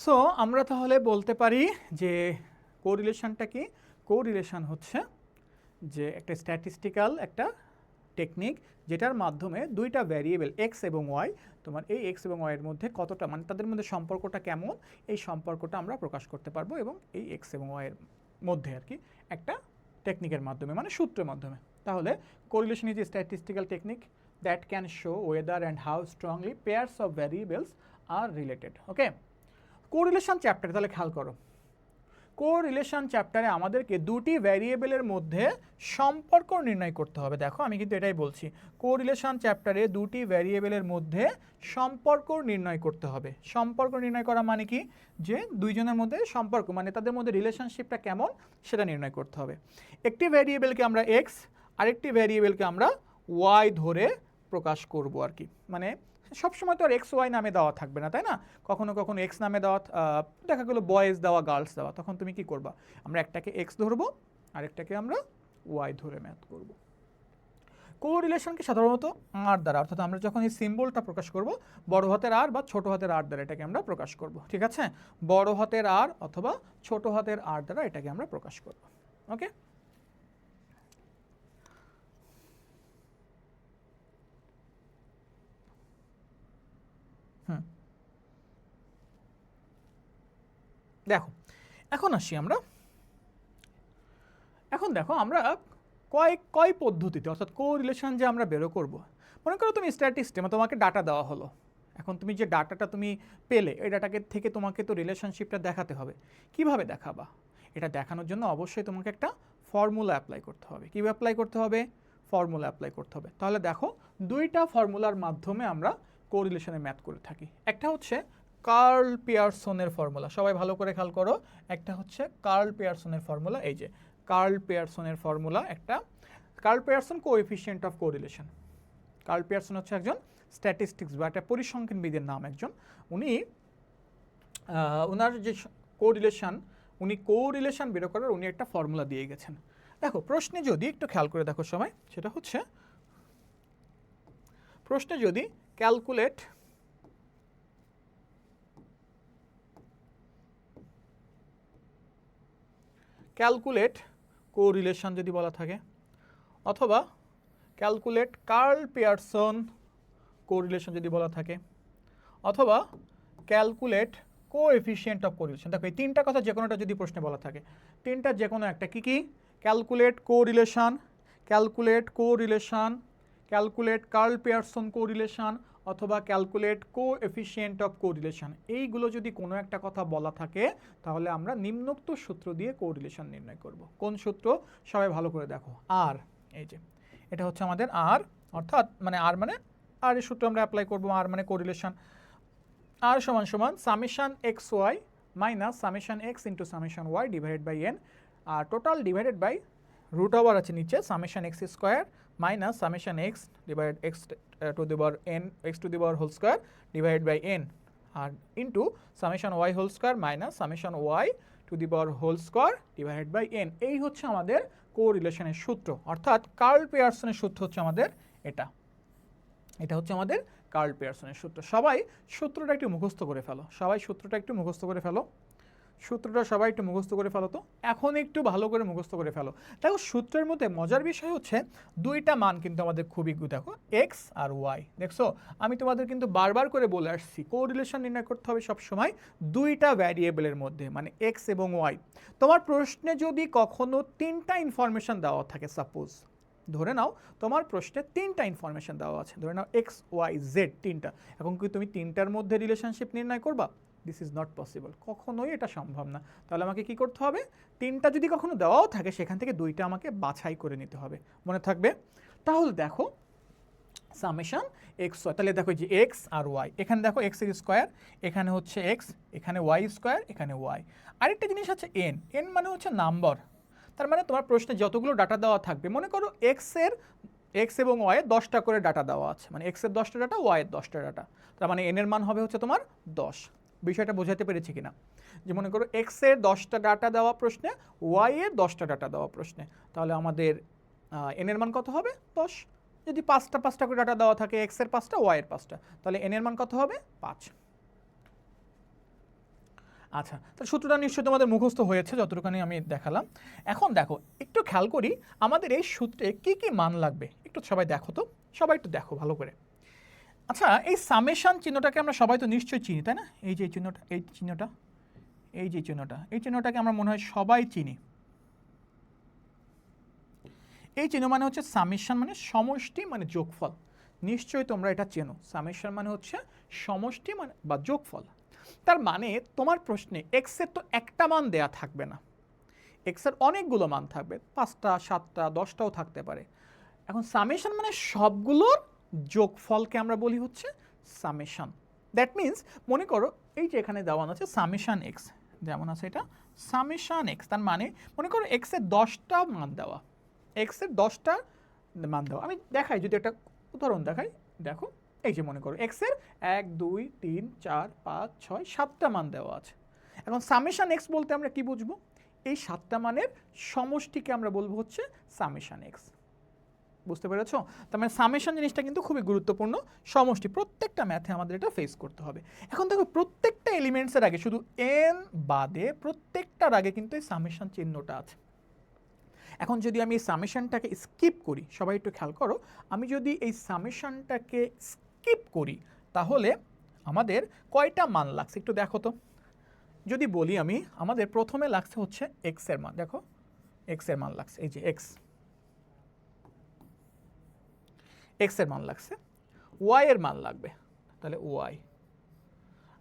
So আমরা তাহলে বলতে পারি যে কোরিলেশনটা কি? কোরিলেশন হচ্ছে যে একটা স্ট্যাটিস্টিক্যাল একটা টেকনিক যেটার মাধ্যমে দুইটা ভ্যারিয়েবল এক্স এবং ওয়াই, তোমার এই এক্স এবং ওয়াইয়ের মধ্যে কতটা মানে তাদের মধ্যে সম্পর্কটা কেমন, এই সম্পর্কটা আমরা প্রকাশ করতে পারবো এবং এই এক্স এবং ওয়াইয়ের মধ্যে আর কি একটা টেকনিকের মাধ্যমে মানে সূত্রের মাধ্যমে। তাহলে correlation is a statistical technique that can show whether and how strongly pairs of variables are related. Okay, correlation চ্যাপ্টারে তাহলে খেয়াল করো, কোরিলেশন চ্যাপ্টারে আমাদেরকে দুটি ভ্যারিয়েবলের মধ্যে সম্পর্ক নির্ণয় করতে হবে। দেখো আমি কিন্তু এটাই বলছি, কোরিলেশন চ্যাপ্টারে দুটি ভ্যারিয়েবলের মধ্যে সম্পর্ক নির্ণয় করতে হবে। সম্পর্ক নির্ণয় করা মানে কি? যে দুইজনের মধ্যে সম্পর্ক মানে তাদের মধ্যে রিলেশনশিপটা কেমন সেটা নির্ণয় করতে হবে। একটি ভ্যারিয়েবলকে আমরা এক্স, আরেকটি ভ্যারিয়েবলকে আমরা ওয়াই ধরে প্রকাশ করব আর কি। মানে সবসময় তো আর এক্স ওয়াই নামে দেওয়া থাকবে না, তাই না? কখনো কখনো এক্স নামে দেওয়া দেখা গেলো বয়েজ দেওয়া, গার্লস দেওয়া, তখন তুমি কি করবা? আমরা একটাকে এক্স ধরবো, আরেকটাকে আমরা ওয়াই ধরে ম্যাথ করব। কোরিলেশনকে সাধারণত আর দ্বারা, অর্থাৎ আমরা যখন এই সিম্বলটা প্রকাশ করব বড় হাতের আর বা ছোট হাতের আর দ্বারা এটাকে আমরা প্রকাশ করব। ঠিক আছে, বড় হাতের আর অথবা ছোট হাতের আর দ্বারা এটাকে আমরা প্রকাশ করব। ওকে, দেখো এখন আসি আমরা, এখন দেখো আমরা কয় পদ্ধতিতে অর্থাৎ কোরিলেশন যে আমরা বেরো করব। মনে করো তুমি স্ট্যাটিস্টিক্স তোমাকে ডাটা দেওয়া হলো, এখন তুমি যে ডাটাটা তুমি পেলে এই ডাটাকে থেকে তোমাকে তো রিলেশনশিপটা দেখাতে হবে। কিভাবে দেখাবা? এটা দেখানোর জন্য অবশ্যই তোমাকে একটা ফর্মুলা অ্যাপ্লাই করতে হবে। কী অ্যাপ্লাই করতে হবে? ফর্মুলা অ্যাপ্লাই করতে হবে। তাহলে দেখো দুইটা ফর্মুলার মাধ্যমে আমরা কোরিলেশনের ম্যাথ করে থাকি। একটা হচ্ছে কার্ল পিয়ারসনের ফর্মুলা, সবাই ভালো করে খেয়াল করো। একটা হচ্ছে কার্ল পিয়ারসনের ফর্মুলা, এই যে কার্ল পিয়ারসনের ফর্মুলা একটা। Karl Pearson coefficient of correlation. Karl Pearson হচ্ছে একজন স্ট্যাটিস্টিক্স বা একটা পরিসংখ্যানবিদের নাম একজন। উনি ওনার যে কোরিলেশন, উনি কোরিলেশন বের করার উনি একটা ফর্মুলা দিয়ে গেছেন। দেখো প্রশ্নে যদি একটু খেয়াল করে দেখো সময়, সেটা হচ্ছে প্রশ্নে যদি ক্যালকুলেট কোরিলেশন যদি বলা থাকে, অথবা ক্যালকুলেট কার্ল পিয়ারসন কোরিলেশন যদি বলা থাকে, অথবা ক্যালকুলেট কোএফিসিয়েন্ট অফ কোরিলেশন, দেখো এই তিনটা কথা যে কোনোটা যদি প্রশ্নে বলা থাকে, তিনটা যে কোনো একটা কী কী? Calculate correlation, calculate correlation, calculate Karl Pearson correlation, অথবা ক্যালকুলেট কোএফিসিয়েন্ট অফ কোরিলেশন। এইগুলো যদি কোনো একটা কথা বলা থাকে তাহলে আমরা নিম্নোক্ত সূত্র দিয়ে কোরিলেশন নির্ণয় করব। কোন সূত্র? সবাই ভালো করে দেখো, আর এই যে এটা হচ্ছে আমাদের আর, অর্থাৎ মানে আর মানে আর এর সূত্র আমরা অ্যাপ্লাই করবো। আর মানে কোরিলেশন, আর সমান সমান summation x y minus summation x into summation y divided by n, আর total divided by root over আছে নিচে summation x square minus summation x divide x to the power n, x to the power whole square divide by n, আর into summation y whole square minus summation y to the power whole square divided by n. এই হচ্ছে আমাদের কোরিলেশনের সূত্র, অর্থাৎ curl পিয়ারসনের সূত্র হচ্ছে আমাদের এটা। এটা হচ্ছে আমাদের কার্ল পিয়ারসনের সূত্র। সবাই সূত্রটা একটু মুখস্থ করে ফেলো, সবাই সূত্রটা একটু মুখস্থ করে ফেলো, সূত্রটা সবাই একটু মুখস্থ করে ফেলো। তো এখন একটু ভালো করে মুখস্থ করে ফেলো। দেখো সূত্রের মধ্যে মজার বিষয় হচ্ছে দুইটা মান কিন্তু আমাদের খুবই, দেখো এক্স আর ওয়াই। দেখছো আমি তোমাদের কিন্তু বারবার করে বলে আসছি কোরিলেশন নির্ণয় করতে হবে সবসময় দুইটা ভ্যারিয়েবলের মধ্যে, মানে এক্স এবং ওয়াই। তোমার প্রশ্নে যদি কখনো তিনটা ইনফরমেশন দেওয়া থাকে, সাপোজ ধরে নাও তোমার প্রশ্নে তিনটা ইনফরমেশন দেওয়া আছে, ধরে নাও এক্স ওয়াই জেড তিনটা, এখন কি তুমি তিনটার মধ্যে রিলেশনশিপ নির্ণয় করবা? দিস ইজ নট পসিবল, কখনোই এটা সম্ভব না। তাহলে আমাকে কি করতে হবে? তিনটা যদি কখনো দেওয়াও থাকে সেখান থেকে দুইটা আমাকে বাছাই করে নিতে হবে, মনে থাকবে? তাহলে দেখো সামেশন এক্স ওয়াই, তাহলে দেখো যে এক্স আর ওয়াই, এখানে দেখো এক্স এর স্কোয়ার, এখানে হচ্ছে এক্স, এখানে ওয়াই স্কোয়ার, এখানে ওয়াই। আরেকটা জিনিস আছে এন, এন মানে হচ্ছে নাম্বার। তার মানে তোমার প্রশ্নে যতগুলো ডাটা দেওয়া থাকবে, মনে করো এক্স এবং ওয়াই এর 10টা করে ডাটা দেওয়া আছে, মানে এক্সের 10টা ডাটা, ওয়াইয়ের 10টা ডাটা, তার মানে এন এর মান হবে হচ্ছে তোমার 10। বিষয়টা বোঝাতে পেরেছি কিনা? যে মনে করো এক্সের 10টা ডাটা দেওয়া প্রশ্নে, ওয়াইয়ের 10টা ডাটা দেওয়া প্রশ্নে, তাহলে আমাদের এন এর মান কত হবে? 10। যদি 5টা করে ডাটা দেওয়া থাকে, এক্সের 5টা, ওয়াইয়ের 5টা, তাহলে এন এর মান কত হবে? 5। আচ্ছা, তাহলে সূত্রটা নিশ্চয়ই তোমাদের মুখস্থ হয়েছে যতটুকুনি আমি দেখালাম। এখন দেখো একটু খেয়াল করি আমাদের এই সূত্রে কি কি মান লাগবে, একটু সবাই দেখো তো, সবাই একটু দেখো ভালো করে। আচ্ছা, এই সামেশন চিহ্নটাকে আমরা সবাই তো নিশ্চয়ই চিনি, তাই না? এই যে চিহ্নটা, এই চিহ্নটা, এই যে চিহ্নটা, এই চিহ্নটাকে আমরা মনে হয় সবাই চিনি। এই চিহ্ন মানে হচ্ছে সামেশন, মানে সমষ্টি মানে যোগফল। নিশ্চয়ই তোমরা এটা চেনো, সামেশন মানে হচ্ছে সমষ্টি মানে বা যোগফল। তার মানে তোমার প্রশ্নে এক্স এর তো একটা মান দেয়া থাকবে না, এক্স এর অনেকগুলো মান থাকবে, 5টা 7টা 10টাও থাকতে পারে। এখন সামেশন মানে সবগুলোর যোগফলকে আমরা বলি হচ্ছে সামেশন। দ্যাট মিন্স মনে করো এই যে এখানে দেওয়া আছে সামেশন এক্স, যেমন আছে এটা সামেশন এক্স, তার মানে মনে করো এক্স এর 10টা মান দেওয়া, এক্স এর 10টা মান দেওয়া। আমি দেখাই, যদি একটা উদাহরণ দেখাই, দেখো এই যে মনে করো এক্স এর 1 2 3 4 5 6 7টা মান দেওয়া আছে। এখন সামেশন এক্স বলতে আমরা কি বুঝবো? এই 7টা মানের সমষ্টিকে আমরা বলবো হচ্ছে সামেশন এক্স। বুঝতে পেরেছো? তার মানে সামেশন জিনিসটা কিন্তু খুবই গুরুত্বপূর্ণ সমষ্টি, প্রত্যেকটা ম্যাথে আমাদের এটা ফেস করতে হবে। এখন দেখো প্রত্যেকটা এলিমেন্টসের আগে, শুধু এন বাদে প্রত্যেকটার আগে কিন্তু এই সামেশন চিহ্নটা আছে। এখন যদি আমি এই সামেশনটাকে স্কিপ করি, সবাই একটু খেয়াল করো, আমি যদি এই সামেশনটাকে স্কিপ করি তাহলে আমাদের কয়টা মান লাগছে একটু দেখো তো। যদি বলি আমি, আমাদের প্রথমে লাগছে হচ্ছে এক্স এর মান, দেখো এক্স এর মান লাগছে, এই যে এক্স, এক্স এর মান লাগছে, ওয়াই এর মান লাগবে, তাহলে ওয়াই।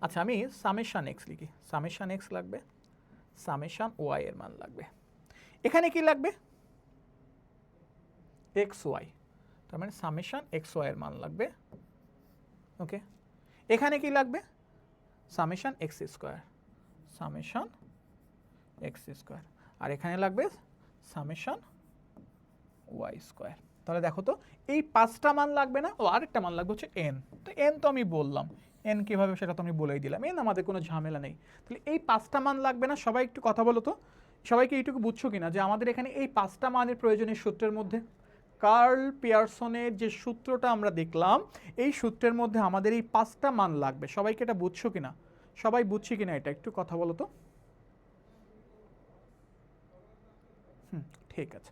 আচ্ছা, আমি সামেশন এক্স লিখি, সামেশন এক্স লাগবে, সামেশন ওয়াই এর মান লাগবে। এখানে কি লাগবে? এক্স ওয়াই, তার মানে সামেশন এক্স ওয়াই এর মান লাগবে। ওকে, এখানে কি লাগবে? Summation x square, summation x square, আর এখানে লাগবে সামেশন ওয়াই স্কোয়ার। তাহলে দেখো তো এই 5টা মান লাগবে না, ও আরেকটা মান লাগবে হচ্ছে এন। তো এন তো আমি বললাম, এন কীভাবে সেটা তো আমি বলেই দিলাম, এন আমাদের কোনো ঝামেলা নেই। তাহলে এই 5টা মান লাগবে না। সবাই একটু কথা বলো তো, সবাইকে এইটুকু বুঝছো কিনা যে আমাদের এখানে এই 5টা মানের প্রয়োজনীয় সূত্রের মধ্যে কার্ল পিয়ারসনের যে সূত্রটা আমরা দেখলাম, এই সূত্রের মধ্যে আমাদের এই 5টা মান লাগবে। সবাইকে এটা বুঝছো কিনা? সবাই বুঝছি কিনা এটা একটু কথা বলো তো। ঠিক আছে।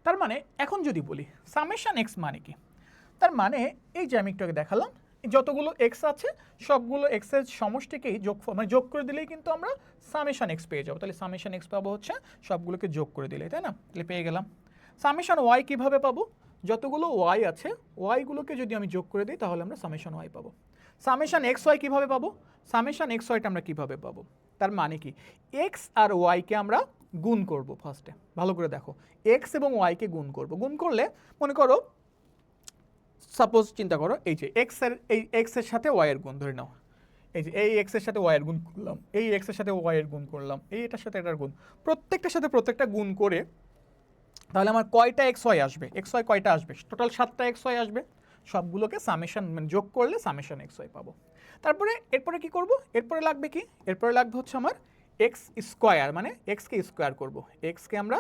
তার মানে এখন যদি বলি সামেশন এক্স মানে কি, তার মানে এই যে আমি একটু আগে দেখালাম, যতগুলো এক্স আছে সবগুলো এক্সের সমষ্টিকেই যোগ, মানে যোগ করে দিলেই কিন্তু আমরা সামেশন এক্স পেয়ে যাবো। তাহলে সামেশন এক্স পাবো হচ্ছে সবগুলোকে যোগ করে দিলে, তাই না? তাহলে পেয়ে গেলাম। সামেশন ওয়াই কীভাবে পাবো? যতগুলো ওয়াই আছে ওয়াইগুলোকে যদি আমি যোগ করে দিই তাহলে আমরা সামেশন ওয়াই পাবো। সামেশন এক্স ওয়াই কীভাবে পাবো? সামেশন এক্স ওয়াইটা আমরা কীভাবে পাবো? তার মানে কি, এক্স আর ওয়াইকে আমরা গুণ করব ফার্স্টে, ভালো করে দেখো, এক্স এবং ওয়াইকে গুণ করব। গুণ করলে মনে করো, সাপোজ চিন্তা করো এই যে এক্স এর, এই এক্স এর সাথে ওয়াই এর গুণ ধরে নাও, এই যে এই এক্স এর সাথে ওয়াই এর গুণ করলাম, এই এক্স এর সাথে ওয়াই এর গুণ করলাম, এই এটার সাথে এটার গুণ, প্রত্যেকটার সাথে প্রত্যেকটা গুণ করে তাহলে আমার কয়টা এক্স ওয়াই আসবে? এক্স ওয়াই কয়টা আসবে? টোটাল 7টা এক্স ওয়াই আসবে। সবগুলোকে সামেশন মানে যোগ করলে সামেশন এক্স ওয়াই পাবো। তারপরে এরপরে কি করব? এরপরে লাগবে কি? এরপরে লাগবে হচ্ছে আমার এক্স স্কোয়ার, মানে এক্সকে স্কোয়ার করব, এক্সকে আমরা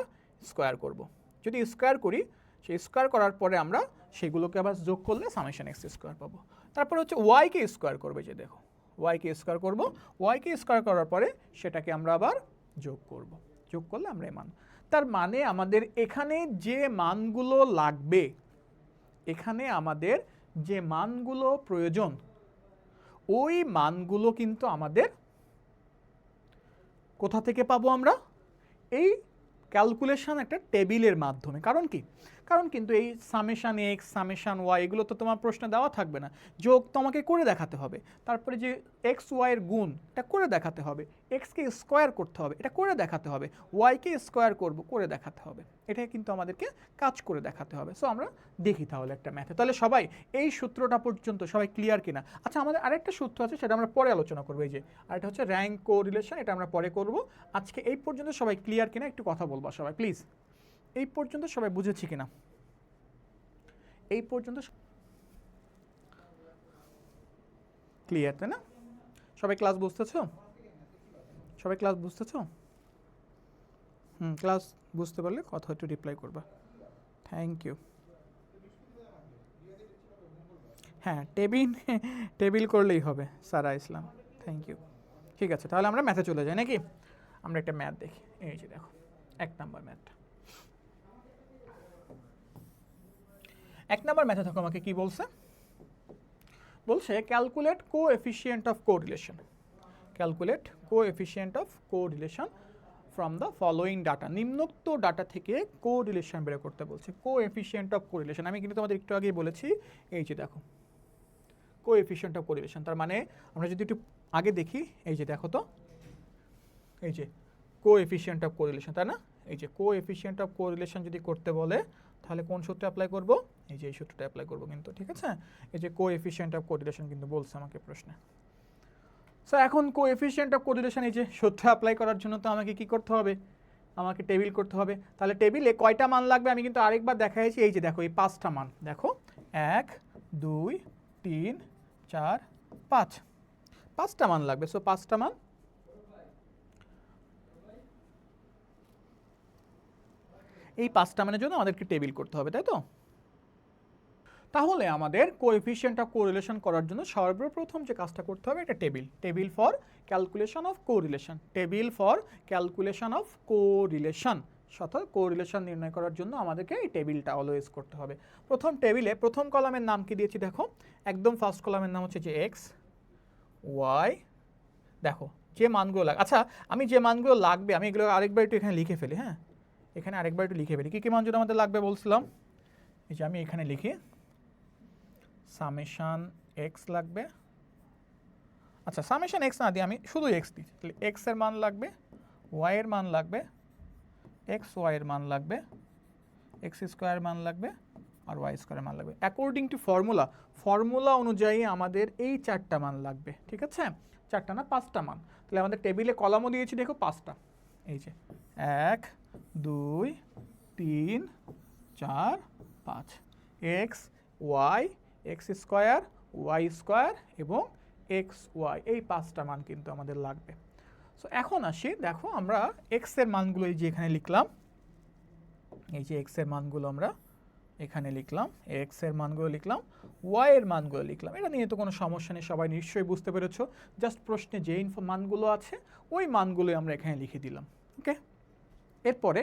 স্কোয়ার করব। যদি স্কোয়ার করি, সেই স্কোয়ার করার পরে আমরা সেগুলোকে আবার যোগ করলে সামেশন এক্স স্কোয়ার পাবো। তারপরে হচ্ছে ওয়াইকে স্কোয়ার করবে, যে দেখো ওয়াইকে স্কোয়ার করব, ওয়াইকে স্কোয়ার করার পরে সেটাকে আমরা আবার যোগ করব, যোগ করলে আমরা এই মান। তার মানে আমাদের এখানে যে মানগুলো লাগবে, এখানে আমাদের যে মানগুলো প্রয়োজন, ওই মানগুলো কিন্তু আমাদের কোথা থেকে পাবো আমরা? এই ক্যালকুলেশন একটা টেবিলের মাধ্যমে। কারণ কি? কারণ কিন্তু এই সামেশান এক্স, সামেশান ওয়াই এগুলো তো তোমার প্রশ্নে দেওয়া থাকবে না, যোগ তোমাকে করে দেখাতে হবে। তারপরে যে এক্স ওয়াইয়ের গুণ, এটা করে দেখাতে হবে। এক্সকে স্কোয়ার করতে হবে, এটা করে দেখাতে হবে। ওয়াইকে স্কোয়ার করব, করে দেখাতে হবে। এটা কিন্তু আমাদেরকে কাজ করে দেখাতে হবে। সো আমরা দেখি তাহলে একটা ম্যাথে। তাহলে সবাই এই সূত্রটা পর্যন্ত সবাই ক্লিয়ার কিনা? আচ্ছা, আমাদের আরেকটা সূত্র আছে, সেটা আমরা পরে আলোচনা করবো। এই যে আরেকটা হচ্ছে র্যাঙ্ক কোরিলেশন, এটা আমরা পরে করব। আজকে এই পর্যন্ত সবাই ক্লিয়ার কিনা একটু কথা বলবা সবাই প্লিজ। এই পর্যন্ত সবাই বুঝেছি কিনা? এই পর্যন্ত ক্লিয়ার, তাই না? সবাই ক্লাস বুঝতেছো? সবাই ক্লাস বুঝতেছো? ক্লাস বুঝতে পারলে কথা একটু রিপ্লাই করবা। Thank you. হ্যাঁ, টেবিল করলেই হবে সারা ইসলাম। Thank you. ঠিক আছে, তাহলে আমরা ম্যাথে চলে যাই নাকি? আমরা একটা ম্যাথ দেখি। এই যে দেখো 1 নাম্বার ম্যাথটা। 1 নাম্বার ম্যাথে দেখো আমাকে কি বলছে, বলছে calculate coefficient of correlation. Calculate coefficient of correlation from the following data. নিম্নোক্ত ডাটা থেকে কোরিলেশন বের করতে বলছে। কোএফিসিয়েন্ট অফ কোরিলেশন আমি কিন্তু তোমাদের একটু আগেই বলেছি, এই যে দেখো কোএফিসিয়েন্ট অফ কোরিলেশন, তার মানে আমরা যদি একটু আগে দেখি, এই যে দেখো তো, এই যে কোএফিসিয়েন্ট অফ কোরিলেশন, তাই না? এই যে কোএফিসিয়েন্ট অফ কোরিলেশন যদি করতে বলে তাহলে কোন সূত্র অ্যাপ্লাই করব? এই যে এই সূত্রটা অ্যাপ্লাই করব কিন্তু, ঠিক আছে? এই যে কোএফিসিয়েন্ট অফ কোরিলেশন কিন্তু বলছে আমাকে প্রশ্নে। সো এখন কোএফিসিয়েন্ট অফ কোরিলেশন এই যে সূত্র অ্যাপ্লাই করার জন্য তো আমাকে কি করতে হবে? আমাকে টেবিল করতে হবে। তাহলে টেবিলে কয়টা মান লাগবে আমি কিন্তু আরেকবার দেখাইছি। এই যে দেখো এই 5টা মান, দেখো 1 2 3 4 5, 5টা মান লাগবে। সো 5টা মান, এই 5টা মানের জন্য আমাদেরকে টেবিল করতে হবে, তাই তো? তাহলে আমাদের কোএফিসিয়েন্ট অফ কোরিলেশন করার জন্য সর্বপ্রথম যে কাজটা করতে হবে এটা table. Table for calculation of correlation. Table for calculation of correlation. অর্থাৎ কোরিলেশন নির্ণয় করার জন্য আমাদেরকে এই টেবিলটা অলওয়েজ করতে হবে। প্রথম টেবিলে প্রথম কলামের নাম কি দিয়েছি দেখো, একদম ফার্স্ট কলামের নাম হচ্ছে যে এক্স ওয়াই। দেখো যে মানগুলো লাগে, আচ্ছা আমি যে মানগুলো লাগবে আমি এগুলো আরেকবার একটু এখানে লিখে ফেলি। হ্যাঁ, এখানে আরেকবার একটু লিখে ফেলি। কী কী মান যদি আমাদের লাগবে বলছিলাম, এই যে আমি এখানে লিখি সামেশান এক্স লাগবে। আচ্ছা সামেশান এক্স না দিয়ে আমি শুধু এক্স দিই, তাহলে এক্স এর মান লাগবে, ওয়াই এর মান লাগবে, এক্স ওয়াই এর মান লাগবে, এক্স স্কোয়ার মান লাগবে, আর ওয়াই স্কোয়ার মান লাগবে। অ্যাকর্ডিং টু ফর্মুলা, ফর্মুলা অনুযায়ী আমাদের এই 4টা মান লাগবে, ঠিক আছে? 4টা না 5টা মান। তাহলে আমাদের টেবিলে কলামও দিয়েছি দেখো 5টা, এই যে 1 2 3 4 5, x y, x square, y square এবং এক্স ওয়াই, এই 5টা মান কিন্তু আমাদের লাগবে। সো এখন আসি, দেখো আমরা এক্স এর মানগুলো এই যে এখানে লিখলাম, এই যে এক্স এর মানগুলো আমরা এখানে লিখলাম, এক্স এর মানগুলো লিখলাম, ওয়াই এর মানগুলো লিখলাম। এটা নিয়ে তো কোনো সমস্যা নেই, সবাই নিশ্চয়ই বুঝতে পেরেছো। জাস্ট প্রশ্নে যে মানগুলো আছে ওই মানগুলোই আমরা এখানে লিখে দিলাম। ওকে, এরপরে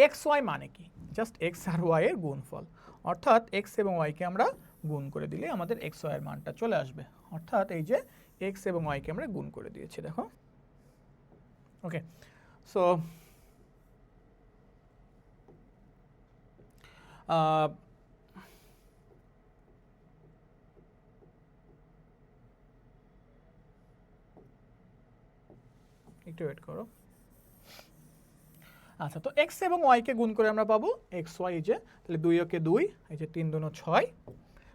এক্স ওয়াই মানে কি? জাস্ট এক্স আর ওয়াই এর গুণফল, অর্থাৎ এক্স এবং ওয়াইকে আমরা গুণ করে দিলে আমাদের এক্স ওয়াই এর মানটা চলে আসবে। অর্থাৎ এই যে এক্স এবং ওয়াইকে আমরা গুণ করে দিয়েছি, দেখো। ওকে, সো একটু ওয়েট করো। আচ্ছা, তো এক্স এবং ওয়াইকে গুণ করে আমরা পাবো এক্স ওয়াই, এই যে তাহলে 2 ওকে 2, এই যে 3 2 6,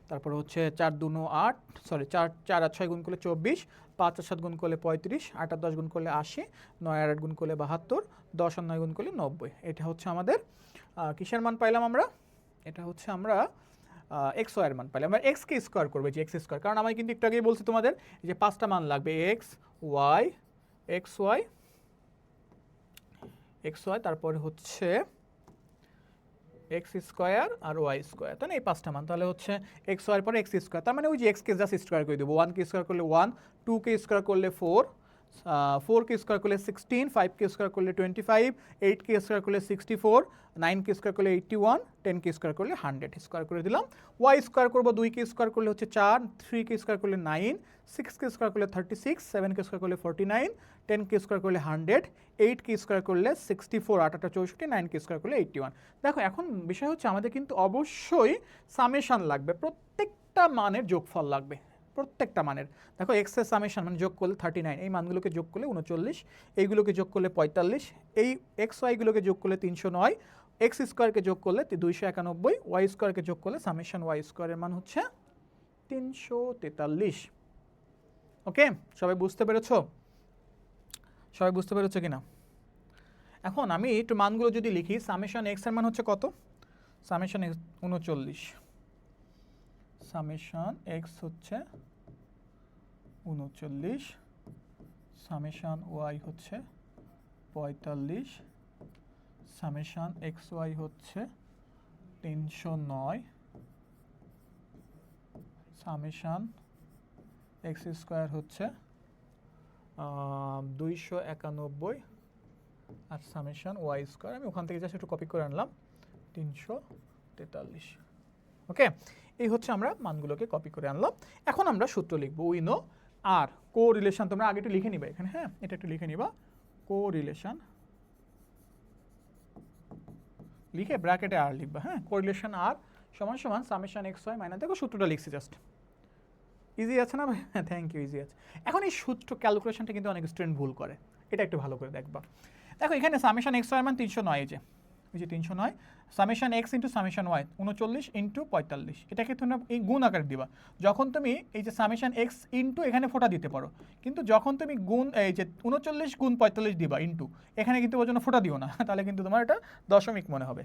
তারপর হচ্ছে 4 2 8, সরি 4 4 আর 6 গুণ করলে 24, 5 আর 7 গুণ করলে 35, 8 আর 10 গুণ করলে 80, 9 আর 8 গুণ করলে 72, 10 আর 9 গুণ করলে 90। এটা হচ্ছে আমাদের কিসের মান পাইলাম আমরা? এটা হচ্ছে আমরা এক্স ওয়াই এর মান পাইলাম। আমরা এক্সকে স্কোয়ার করবো, যে এক্স স্কোয়ার, কারণ আমি কিন্তু একটু আগেই বলছি তোমাদের যে 5টা মান লাগবে, x y, x y, x y, তারপরে হচ্ছে এক্স স্কোয়ার আর ওয়াই স্কোয়ার, তাই না? এই 5টা মান, তাহলে হচ্ছে এক্স ওয়াই পরে এক্স স্কোয়ার, তার মানে ওই যে এক্সকে জাস্ট স্কোয়ার করে দেবো। 1কে স্কোয়ার করলে 1, 2কে স্কোয়ার করলে 4, 4কে স্কোয়ার করলে 16, 5কে স্কোয়ার করলে 25, 8কে স্কোয়ার করলে 64, 9কে স্কোয়ার করলে 81, 10কে স্কোয়ার করলে 100 স্কোয়ার করে দিলাম। ওয়াই স্কোয়ার করবো, 2কে স্কোয়ার করলে হচ্ছে 4, 3কে স্কোয়ার করলে 9, 6কে স্কোয়ার করলে 36, 7কে স্কোয়ার করলে 49, 10কে স্কোয়ার করলে 100, 8কে স্কোয়ার করলে 64, 8 8 64, 9কে স্কোয়ার করলে 81। দেখো এখন বিষয় হচ্ছে আমাদের কিন্তু অবশ্যই সামেশান লাগবে, প্রত্যেকটা মানের যোগফল লাগবে, প্রত্যেকটা মানের। দেখো এক্স এর সামেশান মানে যোগ করলে 39, এই মানগুলোকে যোগ করলে 39, এইগুলোকে যোগ করলে 45, এই এক্স ওয়াইগুলোকে যোগ করলে 309, এক্স স্কোয়ারকে যোগ করলে 291, ওয়াই স্কোয়ারকে যোগ করলে সামেশান ওয়াই স্কোয়ারের মান হচ্ছে 343। ওকে, সবাই বুঝতে পেরেছো? সবাই বুঝতে পেরেছো কিনা? এখন আমি একটু মানগুলো যদি লিখি, সামেশান এক্স এর মান হচ্ছে কত? সামেশান এক্স 39, সামেশান এক্স হচ্ছে 39, সামেশান ওয়াই হচ্ছে 45, সামেশান এক্স ওয়াই হচ্ছে 309, সামেশান এক্স স্কোয়ার হচ্ছে 291 আর সামেশন ওয়াই স্কোয়ার, আমি ওখান থেকে জাস্ট একটু কপি করে আনলাম 343। ওকে, এই হচ্ছে আমরা মানগুলোকে কপি করে আনলাম। এখন আমরা সূত্র লিখবো। We know r correlation, তোমরা আগে একটু লিখে নিবা এখানে, হ্যাঁ এটা একটু লিখে নিবা, কো রিলেশন লিখে ব্র্যাকেটে আর লিখবা, হ্যাঁ কোরিলেশন আর সমান সমান সামেশন এক্স ওয়াই মাইনাস, দেখো সূত্রটা লিখছি জাস্ট, ইজি আছে না ভাই? হ্যাঁ থ্যাংক ইউ, ইজি আছে। এখন এই সূত্র ক্যালকুলেশনটা কিন্তু অনেক স্টুডেন্ট ভুল করে, এটা একটু ভালো করে দেখবা। দেখো এখানে সামেশন এক্স ওয়াই মান 309, এই যে 309 summation x into summation y 39 into 45, এটাকে তোমরা এই গুণ আকারে দিবা। যখন তুমি এই যে সামেশন এক্স ইন্টু এখানে ফোঁটা দিতে পারো, কিন্তু যখন তুমি গুণ এই যে 39 গুণ 45 দিবা ইন্টু, এখানে কিন্তু ওর জন্য ফোঁটা দিও না, তাহলে কিন্তু তোমার এটা দশমিক মনে হবে।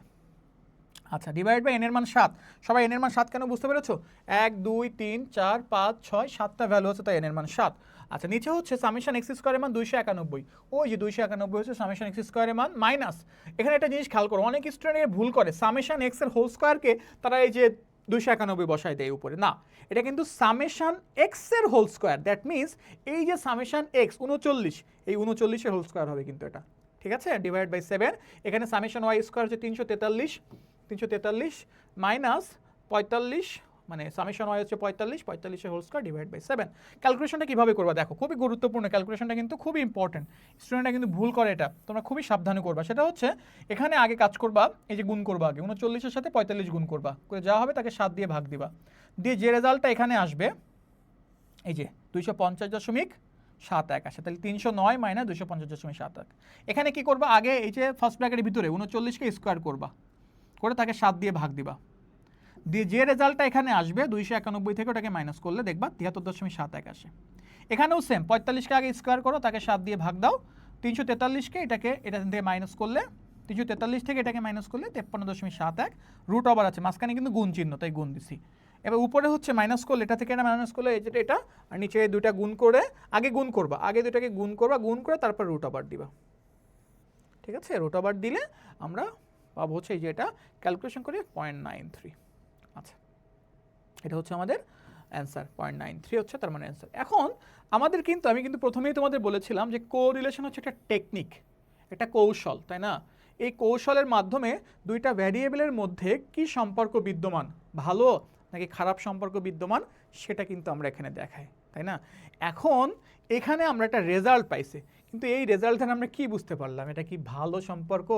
আচ্ছা, ডিভাইড বাই এনের মান 7, সবাই এনের মান 7 কেন বুঝতে পেরেছো? 1 2 3 4 5 6 7টা ভ্যালু আছে, তাই এনের মান 7। আচ্ছা, নিচে হচ্ছে সামেশন এক্স স্কোয়ারের মান 291, ওই যে 291 হচ্ছে সামেশন এক্স স্কোয়ারের মান মাইনাস, এখানে একটা জিনিস খেয়াল করো, অনেক স্টুডেন্ট ভুল করে সামেশন এক্স এর হোল স্কোয়ারকে তারা এই যে 291 বসায় দেয় উপরে, না এটা কিন্তু সামেশন এক্স এর হোল স্কোয়ার, দ্যাট মিনস এই যে সামেশন এক্স 39, এই 39 এর হোল স্কোয়ার হবে কিন্তু এটা, ঠিক আছে, ডিভাইড বাই 7। এখানে সামেশন ওয়াই স্কোয়ার হচ্ছে 343 মাইনাস 45, মানে সামেশন ওয়াই হচ্ছে 45 হোল স্কোয়ার ডিভাইড বাই 7। ক্যালকুলেশনটা কীভাবে করবা দেখো, খুবই গুরুত্বপূর্ণ, ক্যালকুলেশনটা কিন্তু খুবই ইম্পর্টেন্ট, স্টুডেন্টরা কিন্তু ভুল করে এটা, তোমরা খুবই সাবধানে করবা। সেটা হচ্ছে এখানে আগে কাজ করবা, এই যে গুণ করবা, আগে 39-এর সাথে 45 গুণ করবা, করে যা হবে তাকে 7 দিয়ে ভাগ দিবা, দিয়ে যে রেজাল্টটা এখানে আসবে এই যে 250.71 আসে, তাহলে 309 মাইনাস 250.71। এখানে কি করবা, আগে এই যে ফার্স্ট ব্র্যাকেটের ভিতরে 39কে স্কোয়ার করবা, করে তাকে 7 দিয়ে ভাগ দিবা, দিয়ে যে রেজাল্টটা এখানে আসবে 291 থেকে ওটাকে মাইনাস করলে দেখবা 73.71 আসে। এখানেও সেম, 45কে আগে স্কোয়ার করো, তাকে 7 দিয়ে ভাগ দাও, 343কে এটাকে এটা থেকে মাইনাস করলে 343 থেকে এটাকে মাইনাস করলে 53.71, রুট ওভার আছে মাঝখানে কিন্তু গুণ চিহ্ন, তাই গুণ দিছি। এবার উপরে হচ্ছে মাইনাস করলে, এটা থেকে এটা মাইনাস করলে যেটা এটা, আর নিচে এই দুইটা গুণ করে, আগে গুণ করবা, আগে দুটাকে গুণ করবা, গুণ করে তারপর রুট ওভার দিবা, ঠিক আছে, রুট ওভার দিলে আমরা পাবো হচ্ছে এই যে এটা ক্যালকুলেশন করে 0.93। আচ্ছা, এটা হচ্ছে আমাদের অ্যান্সার, 0.93 হচ্ছে তার মানে অ্যান্সার। এখন আমাদের কিন্তু আমি কিন্তু প্রথমেই তোমাদের বলেছিলাম যে কোরিলেশন হচ্ছে একটা টেকনিক, একটা কৌশল, তাই না? এই কৌশলের মাধ্যমে দুইটা ভ্যারিয়েবলের মধ্যে কি সম্পর্ক বিদ্যমান, ভালো নাকি খারাপ সম্পর্ক বিদ্যমান, সেটা কিন্তু আমরা এখানে দেখাই, তাই না? এখন এখানে আমরা একটা রেজাল্ট পাইছি, কিন্তু এই রেজাল্ট থেকে আমরা কি বুঝতে পারলাম, এটা কি ভালো সম্পর্ক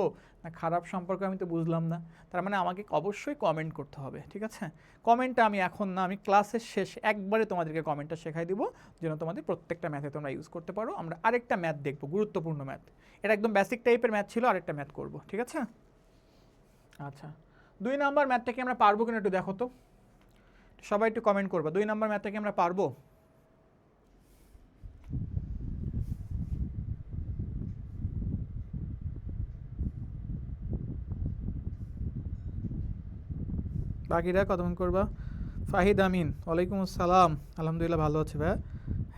না খারাপ সম্পর্ক, আমি তো বুঝলাম না। তার মানে আমাকে অবশ্যই কমেন্ট করতে হবে, ঠিক আছে? কমেন্টটা আমি এখন না, আমি ক্লাসের শেষ একবারে তোমাদেরকে কমেন্টটা শেখাই দিব, যেন তোমাদের প্রত্যেকটা ম্যাথে তোমরা ইউজ করতে পারো। আমরা আরেকটা ম্যাথ দেখবো, গুরুত্বপূর্ণ ম্যাথ, এটা একদম বেসিক টাইপের ম্যাথ ছিল, আরেকটা ম্যাথ করব, ঠিক আছে? আচ্ছা, 2 নাম্বার ম্যাথটাকে আমরা পারবো কিনা একটু দেখো তো, সবাই একটু কমেন্ট করবা, 2 নাম্বার ম্যাথটাকে আমরা পারবো? বাকিরা কতক্ষণ করবা? ফাহিদ আমিন, ওয়ালাইকুম আসসালাম, আলহামদুলিল্লাহ ভালো আছে ভাই,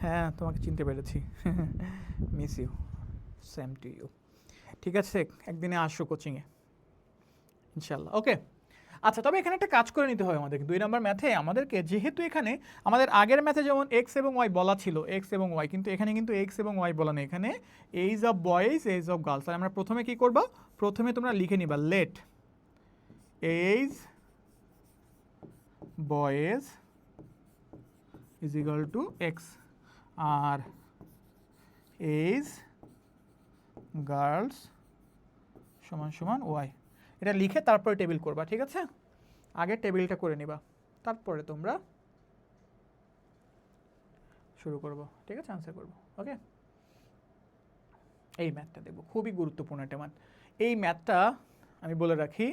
হ্যাঁ তোমাকে চিনতে পেরেছি, miss you, same to you. ঠিক আছে, একদিনে আসো কোচিংয়ে ইনশাল্লাহ, ওকে। আচ্ছা, তবে এখানে একটা কাজ করে নিতে হবে আমাদেরকে, 2 নম্বর ম্যাথে আমাদেরকে, যেহেতু এখানে আমাদের আগের ম্যাথে যেমন এক্স এবং ওয়াই বলা ছিল, এক্স এবং ওয়াই, কিন্তু এখানে কিন্তু এক্স এবং ওয়াই বলা নেই, এখানে age of boys, age of girls. আর আমরা প্রথমে কি করবা, প্রথমে তোমরা লিখে নিবা let age boys is equal to X, আর এইজ গার্লস সমান সমান ওয়াই, এটা লিখে তারপরে টেবিল করবা, ঠিক আছে? আগে টেবিলটা করে নিবা, তারপরে তোমরা শুরু করবো, ঠিক আছে, আনসার করবো, ওকে। এই ম্যাথটা দেখবো, খুবই গুরুত্বপূর্ণ একটা ম্যাথ। এই ম্যাথটা আমি বলে রাখি,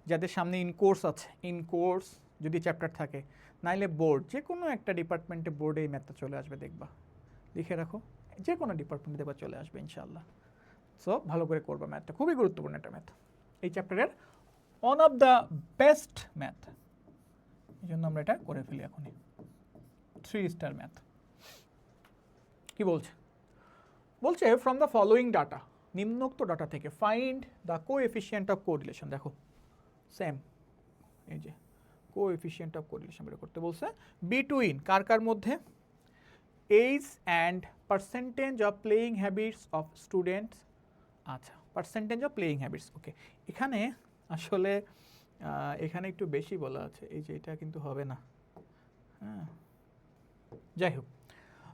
যাদের সামনে ইন কোর্স আছে, ইন কোর্স যদি চ্যাপ্টার থাকে, নাইলে বোর্ড, যে কোনো একটা ডিপার্টমেন্টে বোর্ডে এই ম্যাথটা চলে আসবে, দেখবা, লিখে রাখো, যে কোনো ডিপার্টমেন্টে দেখবা চলে আসবে ইনশাআল্লাহ। সো ভালো করে করবা, ম্যাথটা খুবই গুরুত্বপূর্ণ একটা ম্যাথ, এই চ্যাপ্টারের one of the best math, এই জন্য আমরা এটা করে ফেলি এখনই। 3 স্টার ম্যাথ। কি বলছে? বলছে ফ্রম দ্য ফলোয়িং ডাটা, নিম্নোক্ত ডাটা থেকে find the coefficient of correlation. দেখো সেম, এই যে কোএফিসিয়েন্ট অফ কোরিলেশন বের করতে বলছে, বিটুইন কার কার মধ্যে, age and percentage of playing habits of students. আচ্ছা, percentage of playing habits, okay. এখানে আসলে এখানে একটু বেশি বলা আছে, এই যে এটা কিন্তু হবে না, হ্যাঁ, যাই হোক।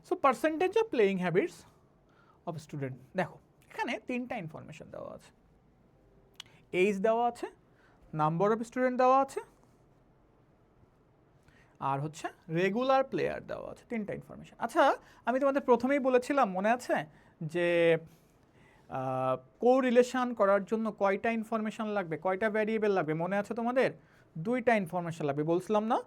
So percentage of playing habits of student, দেখো এখানে তিনটা ইনফরমেশন দেওয়া আছে, এজ দেওয়া আছে, নাম্বার অফ স্টুডেন্ট দেওয়া আছে, আর হচ্ছে রেগুলার প্লেয়ার দেওয়া আছে, তিনটা ইনফরমেশন। আচ্ছা, আমি তোমাদের প্রথমেই বলেছিলাম, মনে আছে যে কোরিলেশন করার জন্য কয়টা ইনফরমেশন লাগবে, কয়টা ভ্যারিয়েবল লাগবে, মনে আছে তোমাদের? দুইটা ইনফরমেশন লাগবে, বলছিলাম না?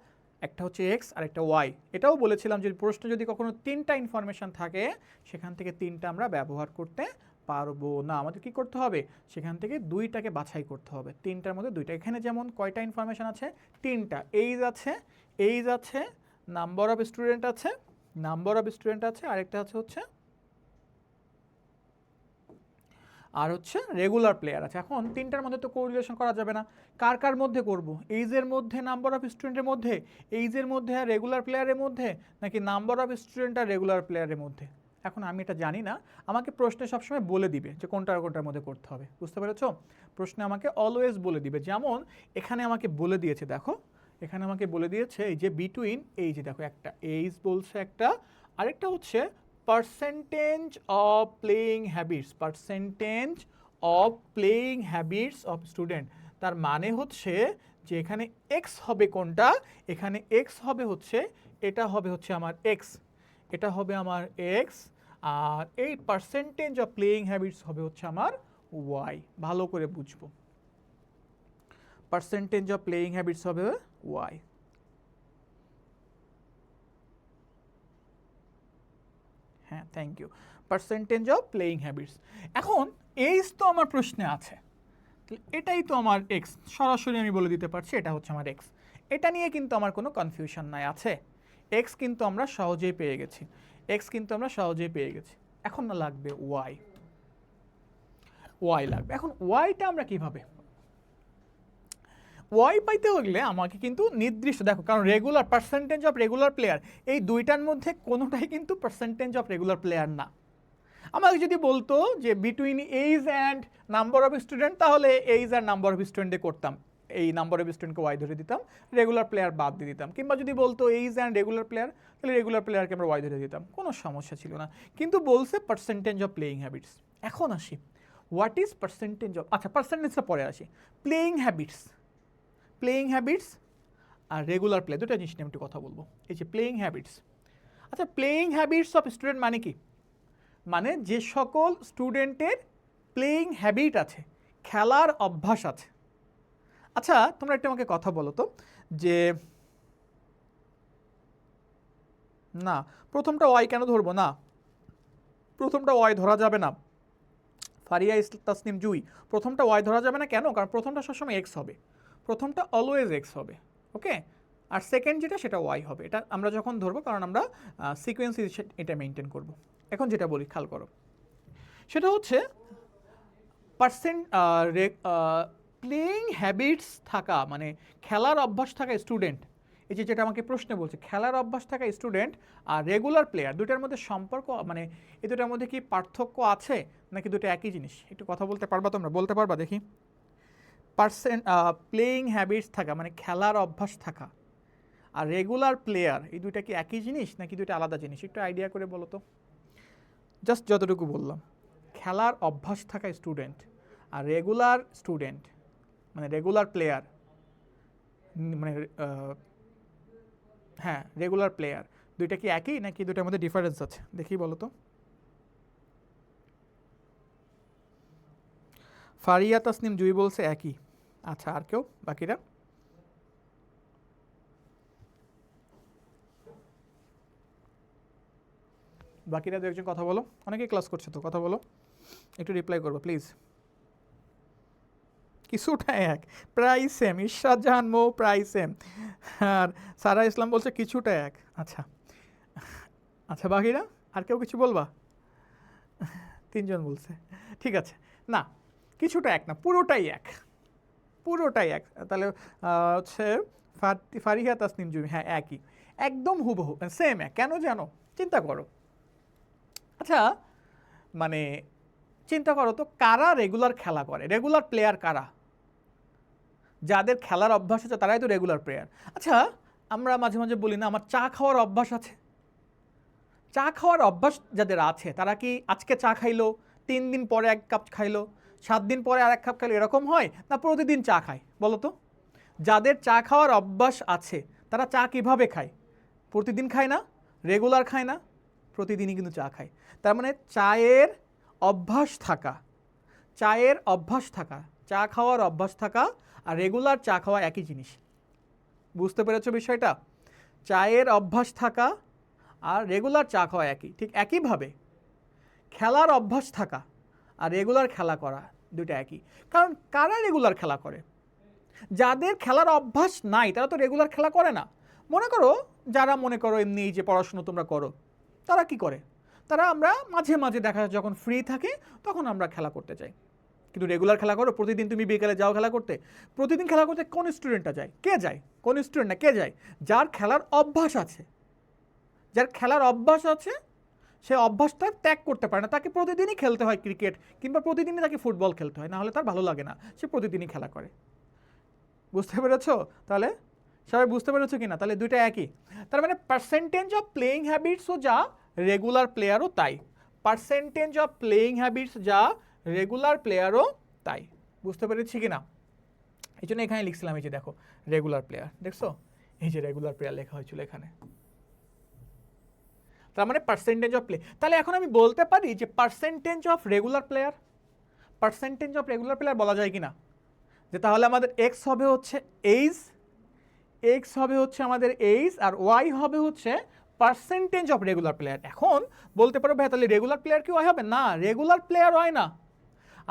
একটা হচ্ছে এক্স আর একটা ওয়াই। এটাও বলেছিলাম যে প্রশ্ন যদি কখনো তিনটা ইনফরমেশন থাকে, সেখান থেকে তিনটা আমরা ব্যবহার করতে পারবো না, আমাদের কি করতে হবে, সেখান থেকে দুইটাকে বাছাই করতে হবে, তিনটার মধ্যে দুইটা। এখানে যেমন কয়টা ইনফরমেশন আছে, তিনটা, এইজ আছে, নাম্বার অফ স্টুডেন্ট আছে, আরেকটা হচ্ছে আর হচ্ছে রেগুলার প্লেয়ার আছে। এখন তিনটার মধ্যে তো কোরিলেশন করা যাবে না, কার কার মধ্যে করব, এইজের মধ্যে, নাম্বার অফ স্টুডেন্টের মধ্যে, এইজের মধ্যে আর রেগুলার প্লেয়ারের মধ্যে, নাকি নাম্বার অফ স্টুডেন্ট আর রেগুলার প্লেয়ারের মধ্যে? এখন আমি এটা জানি না, আমাকে প্রশ্নে সবসময় বলে দিবে যে কোনটার মধ্যে করতে হবে, বুঝতে পেরেছো? প্রশ্নে আমাকে অলওয়েজ বলে দিবে। যেমন এখানে আমাকে বলে দিয়েছে, দেখো এখানে আমাকে বলে দিয়েছে এই যে বিটুইন, এই যে দেখো একটা এইজ বলছে, একটা আরেকটা হচ্ছে percentage of playing habits of student. তার মানে হচ্ছে যে এখানে এক্স হবে কোনটা, এখানে এক্স হবে হচ্ছে, এটা হবে হচ্ছে আমার এক্স, এটা হবে আমার এক্স, আর এই পার্সেন্টেজ অফ প্লেয়িং হ্যাবিটস হবে হচ্ছে আমার ওয়াই। ভালো করে বুঝবো, পার্সেন্টেজ অফ প্লেয়িং হ্যাবিটস হবে ওয়াই। হ্যাঁ, thank you. Percentage of playing habits. এখন এইজ তো আমার প্রশ্নে আছে, এটাই তো আমার এক্স, সরাসরি আমি বলে দিতে পারছি এটা হচ্ছে আমার এক্স। এটা নিয়ে কিন্তু আমার কোনো কনফিউশন নাই, আছে এক্স কিন্তু আমরা সহজেই পেয়ে গেছি, এখন না লাগবে ওয়াই লাগবে। এখন ওয়াইটা আমরা কিভাবে, ওয়াই পাইতে হলে আমাকে কিন্তু নির্দিষ্ট, দেখো কারণ regular, percentage of regular player, এই দুইটার মধ্যে কোনোটাই কিন্তু পার্সেন্টেজ অফ রেগুলার প্লেয়ার না। আমাকে যদি বলতো যে between age and number of student, তাহলে এইজ আর নাম্বার অফ স্টুডেন্টে করতাম, এই নাম্বার অফ স্টুডেন্টকে ওয়াই ধরে দিতাম, রেগুলার প্লেয়ার বাদ দিয়ে দিতাম। কিংবা যদি বলতো এইজ অ্যান্ড রেগুলার প্লেয়ার, তাহলে রেগুলার প্লেয়ারকে আমরা ওয়াই ধরে দিতাম, কোনো সমস্যা ছিল না। কিন্তু বলছে পার্সেন্টেজ অফ প্লেয়িং হ্যাবিটস। এখন আসি, হোয়াট ইজ পার্সেন্টেজ অফ, আচ্ছা পার্সেন্টেজটা পরে আসি। প্লেয়িং হ্যাবিটস আর রেগুলার প্লে, দুটো জিনিস নিয়ে আমি একটু কথা বলবো। এই যে প্লেয়িং হ্যাবিটস, আচ্ছা প্লেয়িং হ্যাবিটস অফ স্টুডেন্ট মানে কি, মানে যে সকল স্টুডেন্টের প্লেয়িং হ্যাবিট আছে, খেলার অভ্যাস আছে। আচ্ছা তোমরা একটু আমাকে কথা বলো তো, যে না প্রথমটা ওয়াই কেন ধরবো না, প্রথমটা ওয়াই ধরা যাবে না, ফারিয়া তাসনিম জুই, প্রথমটা ওয়াই ধরা যাবে না কেন, কারণ প্রথমটা সবসময় এক্স হবে, প্রথমটা অলওয়েজ এক্স হবে, ওকে, আর সেকেন্ড যেটা সেটা ওয়াই হবে। এটা আমরা যখন ধরবো, কারণ আমরা সিকোয়েন্স এটা মেনটেন করব। এখন যেটা বলি খেয়াল করো, সেটা হচ্ছে প্লেয়িং হ্যাবিটস থাকা, মানে খেলার অভ্যাস থাকা স্টুডেন্ট, এই যে যেটা আমাকে প্রশ্নে বলছে, খেলার অভ্যাস থাকা স্টুডেন্ট আর রেগুলার প্লেয়ার, দুটার মধ্যে সম্পর্ক, মানে এই দুটার মধ্যে কি পার্থক্য আছে নাকি দুটো একই জিনিস? একটু কথা বলতে পারবা তোমরা, বলতে পারবা দেখি? প্লেয়িং হ্যাবিটস থাকা মানে খেলার অভ্যাস থাকা, আর রেগুলার প্লেয়ার, এই দুইটা কি একই জিনিস নাকি দুইটা আলাদা জিনিস? একটু আইডিয়া করে বলো তো। জাস্ট যতটুকু বললাম, খেলার অভ্যাস থাকা স্টুডেন্ট আর রেগুলার স্টুডেন্ট মানে রেগুলার প্লেয়ার, মানে হ্যাঁ রেগুলার প্লেয়ার, দুইটা কি একই নাকি দুইটার মধ্যে ডিফারেন্স আছে? দেখি বলো তো। ফারিয়া তাসনিম জুই বলছে একই। আচ্ছা আর কেউ, বাকিরা? বাকিরা দু একজন কথা বলো, অনেকেই ক্লাস করছে তো, কথা বলো, একটু রিপ্লাই করবো প্লিজ। কিছুটা এক, প্রায় সেম। ইশরাত জাহান মৌ প্রায় সেম, আর সারা ইসলাম বলছে কিছুটা এক। আচ্ছা আচ্ছা, বাকিরা আর কেউ কিছু বলবা? তিনজন বলছে, ঠিক আছে। না কিছুটা এক না, পুরোটাই এক, পুরোটাই এক। তাহলে হচ্ছে ফারিহা তাসনিম জুমি, হ্যাঁ একই, একদম হুবহু সেম এক। কেন জানো? চিন্তা করো, আচ্ছা মানে চিন্তা করো তো, কারা রেগুলার খেলা করে? রেগুলার প্লেয়ার কারা? যাদের খেলার অভ্যাস আছে তারাই তো রেগুলার প্লেয়ার। আচ্ছা আমরা মাঝে মাঝে বলি না আমার চা খাওয়ার অভ্যাস আছে। চা খাওয়ার অভ্যাস যাদের আছে তারা কি আজকে চা খাইলো, 3 দিন পরে 1 কাপ খাইলো, 7 দিন পরে আর 1 কাপ খাইলো, এরকম হয় না প্রতিদিন চা খায়? বলো তো। যাদের চা খাওয়ার অভ্যাস আছে তারা চা কিভাবে খায়? প্রতিদিন খায় না, রেগুলার খায় না, প্রতিদিনই কিন্তু চা খায়। তার মানে চায়ের অভ্যাস থাকা, চায়ের অভ্যাস থাকা, চা খাওয়ার অভ্যাস থাকা আর রেগুলার চা খাওয়া একই জিনিস। বুঝতে পেরেছো বিষয়টা? চায়ের অভ্যাস থাকা আর রেগুলার চা খাওয়া একই। ঠিক একইভাবে খেলার অভ্যাস থাকা আর রেগুলার খেলা করা দুটো একই। কারণ কারা রেগুলার খেলা করে? যাদের খেলার অভ্যাস নাই তারা তো রেগুলার খেলা করে না। মনে করো যারা মনে করো এমনি যে পড়াশুনো তোমরা করো, তারা কি করে? তারা আমরা মাঝে মাঝে দেখা যায় যখন ফ্রি থাকে তখন আমরা খেলা করতে যাই। কিন্তু রেগুলার খেলা করো? প্রতিদিন তুমি বিকেলে যাও খেলা করতে? প্রতিদিন খেলা করতে কোন স্টুডেন্টটা যায়? কে যায়? কোন স্টুডেন্ট না, কে যায়? যার খেলার অভ্যাস আছে। যার খেলার অভ্যাস আছে সে অভ্যাসটা ত্যাগ করতে পারে না, তাকে প্রতিদিনই খেলতে হয় ক্রিকেট, কিংবা প্রতিদিনই তাকে ফুটবল খেলতে হয়, না হলে তার ভালো লাগে না, সে প্রতিদিনই খেলা করে। বুঝতে পেরেছো? তাহলে সবাই বুঝতে পেরেছো কি না? তাহলে দুইটা একই। তার মানে পার্সেন্টেজ অফ প্লেয়িং হ্যাবিটসও যা, রেগুলার প্লেয়ারও তাই। পার্সেন্টেজ অফ প্লেয়িং হ্যাবিটস যা, রেগুলার প্লেয়ারও তাই। বুঝতে পেরেছি কি না? এই জন্য এখানে লিখছিলাম, এই যে দেখো রেগুলার প্লেয়ার, দেখছো এই যে রেগুলার প্লেয়ার লেখা হয়েছিল এখানে। তার মানে পার্সেন্টেজ অফ প্লে। তাহলে এখন আমি বলতে পারি যে percentage of regular player, percentage of regular player বলা যায় কি না? যে তাহলে আমাদের এক্স হবে হচ্ছে এইজ, এক্স হবে হচ্ছে আমাদের এইজ, আর ওয়াই হবে হচ্ছে পার্সেন্টেজ অফ রেগুলার প্লেয়ার। এখন বলতে পারো ভাই তাহলে রেগুলার প্লেয়ার কি ওয়াই হবে? না, রেগুলার প্লেয়ার হয় না।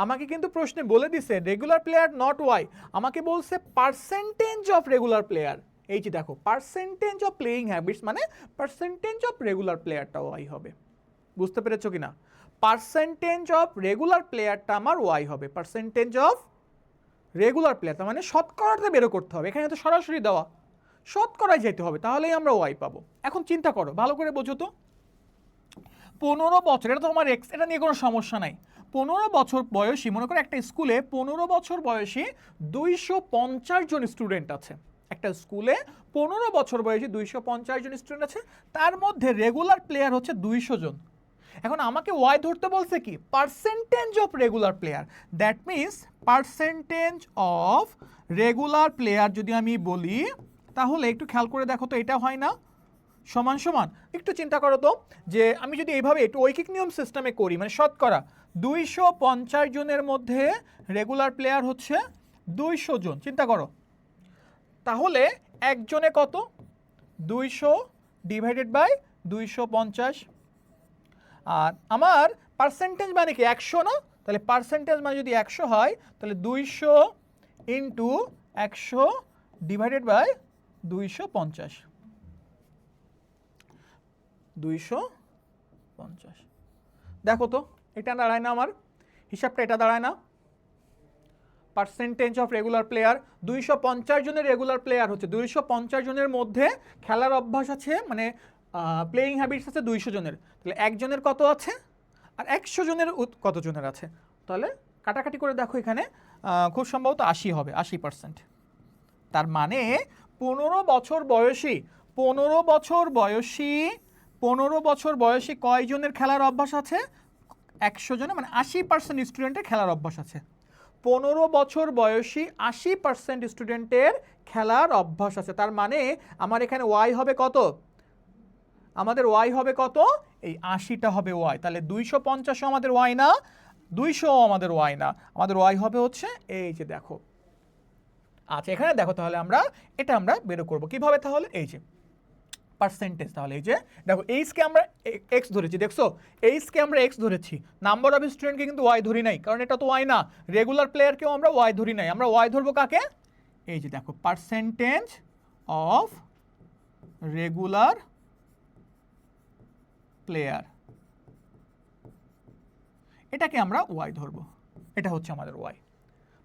আমাকে কিন্তু প্রশ্নে বলে দিছে রেগুলার প্লেয়ার নট ওয়াই, আমাকে বলছে পার্সেন্টেজ অফ রেগুলার প্লেয়ার। এই যে দেখো পার্সেন্টেজ অফ প্লেয়িং হ্যাবিটস মানে পার্সেন্টেজ অফ রেগুলার প্লেয়ারটা ওয়াই হবে। বুঝতে পেরেছো কিনা? পার্সেন্টেজ অফ রেগুলার প্লেয়ারটা আমার ওয়াই হবে, পার্সেন্টেজ অফ রেগুলার প্লেয়ার, তার মানে শতকরাতে বেরো করতে হবে, এখানে তো সরাসরি দেওয়া, শতকরায় যেতে হবে, তাহলেই আমরা ওয়াই পাবো। এখন চিন্তা করো, ভালো করে বোঝো তো, 15 বছর, এটা তো আমার এক্স, এটা নিয়ে কোনো সমস্যা নাই। 15 বছর বয়সী, মনে করো একটা স্কুলে 15 বছর বয়সী 250 জন স্টুডেন্ট আছে। একটা স্কুলে 15 বছর বয়সী 250 জন স্টুডেন্ট আছে, তার মধ্যে রেগুলার প্লেয়ার হচ্ছে 200 জন। এখন আমাকে ওয়াই ধরতে বলছে কি? Percentage of regular player. That means percentage of regular player যদি আমি বলি, তাহলে একটু খেয়াল করে দেখো তো, এটা হয় না সমান সমান? একটু চিন্তা করো তো, যে আমি যদি এইভাবে একটু ঐকিক নিয়ম সিস্টেমে করি, মানে শতকরা 250 জনের মধ্যে রেগুলার প্লেয়ার হচ্ছে 200 জন, চিন্তা করো, তাহলে একজনে কত? 200 ডিভাইডেড বাই 250। আর আমার পার্সেন্টেজ মানে কি 100 না? তাহলে পার্সেন্টেজ মানে যদি 100 হয় তাহলে 200 ইন্টু 100 ডিভাইডেড বাই 250, 250। দেখো তো এটা দাঁড়ায় না? আমার হিসাবটা এটা দাঁড়ায় না? পার্সেন্টেজ অফ রেগুলার প্লেয়ার, 250 জনের রেগুলার প্লেয়ার হচ্ছে, 250 জনের মধ্যে খেলার অভ্যাস আছে, মানে প্লেয়িং হ্যাবিটস আছে 200 জনের, তাহলে একজনের কত আছে আর 100 জনের কত জনের আছে? তাহলে কাটাকাটি করে দেখো, এখানে খুব সম্ভবত 80 হবে, 80%। তার মানে 15 বছর বয়সী, 15 বছর বয়সী, 15 বছর বয়সী কয়জনের খেলার অভ্যাস আছে? 100 জনের, মানে 80% স্টুডেন্টের খেলার অভ্যাস আছে। 15 বছর বয়সী 80% স্টুডেন্টের খেলার অভ্যাস আছে। তার মানে আমার এখানে ওয়াই হবে কত? আমাদের ওয়াই হবে কত? এই 80টা হবে ওয়াই। তাহলে 250ও আমাদের ওয়াই না, 200ও আমাদের ওয়াই না, আমাদের ওয়াই হবে হচ্ছে এই যে দেখো। আচ্ছা এখানে দেখো, তাহলে আমরা এটা আমরা বের করব কিভাবে? তাহলে এই যে পার্সেন্টেজ, তাহলে এই যে দেখো এইচকে আমরা এক্স ধরেছি, দেখছো এইচকে আমরা এক্স ধরেছি, নাম্বার অফ স্টুডেন্টকে কিন্তু ওয়াই ধরি নাই, কারণ এটা তো ওয়াই না। রেগুলার প্লেয়ারকেও আমরা ওয়াই ধরি নাই, আমরা ওয়াই ধরবো কাকে? এই যে দেখো পার্সেন্টেজ অফ রেগুলার প্লেয়ার, এটাকে আমরা ওয়াই ধরবো, এটা হচ্ছে আমাদের y,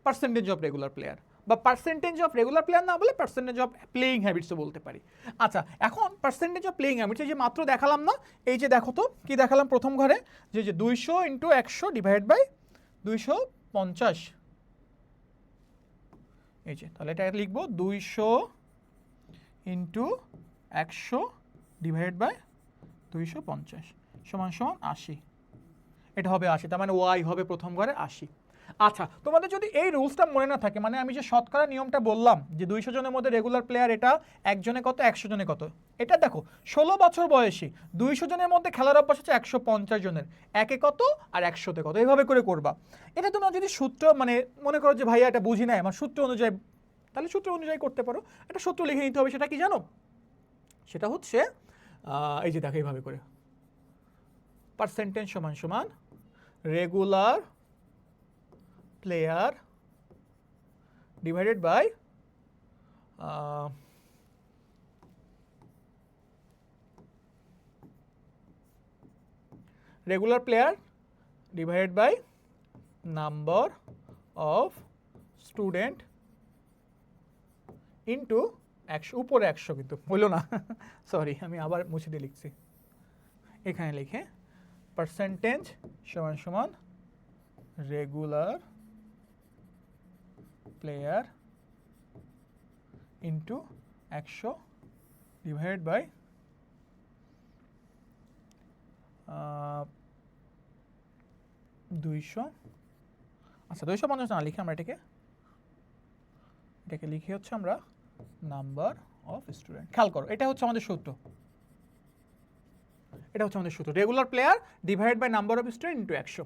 percentage of regular player. বা পার্সেন্টেজ অফ রেগুলার প্লেয়ার না বলে পার্সেন্টেজ অফ প্লেয়িং হ্যাবিটসও বলতে পারি। আচ্ছা, এখন পার্সেন্টেজ অফ প্লেয়িং হ্যাবিটস এই যে মাত্র দেখালাম না, এই যে দেখো তো কি দেখালাম প্রথম ঘরে, যে 200 ইন্টু 100 ডিভাইড বাই 250, এই যে তাহলে এটা লিখবো 200 ইন্টু 100 ডিভাইড বাই 250 সমান সমান 80, এটা হবে 80, তার মানে ওয়াই হবে প্রথম ঘরে 80। আচ্ছা, তোমাদের যদি এই রুলসটা মনে না থাকে, মানে আমি যে শতকরা নিয়মটা বললাম যে 200 জনের মধ্যে রেগুলার প্লেয়ার এটা একজনে কত 100 জনে কত, এটা দেখো 16 বছর বয়সী 200 জনের মধ্যে খেলার অভ্যাস হচ্ছে 150 জনের, একে কত আর 100তে কত, এইভাবে করে করবা। এটা তোমরা যদি সূত্র মানে মনে করো যে ভাইয়া এটা বুঝি নাই আমার সূত্র অনুযায়ী, তাহলে সূত্র অনুযায়ী করতে পারো। একটা সূত্র লিখে নিতে হবে, সেটা কি জানো, সেটা হচ্ছে এই যে দেখো এইভাবে করে পার্সেন্টেজ সমান সমান regular player divided by regular player divided by number of student into 100, উপরে 100 কিন্তু হইল না, সরি আমি আবার মুছে দিয়ে লিখছি, এখানে লিখে পার্সেন্টেজ সমান সমান regular player into 100 divide by 200, আচ্ছা 250 না লিখে আমরা এটাকে লিখে হচ্ছে আমরা নাম্বার অফ স্টুডেন্ট। খেয়াল করো, এটা হচ্ছে আমাদের সূত্র, এটা হচ্ছে আমাদের সূত্র, regular player divided by number of student into 100,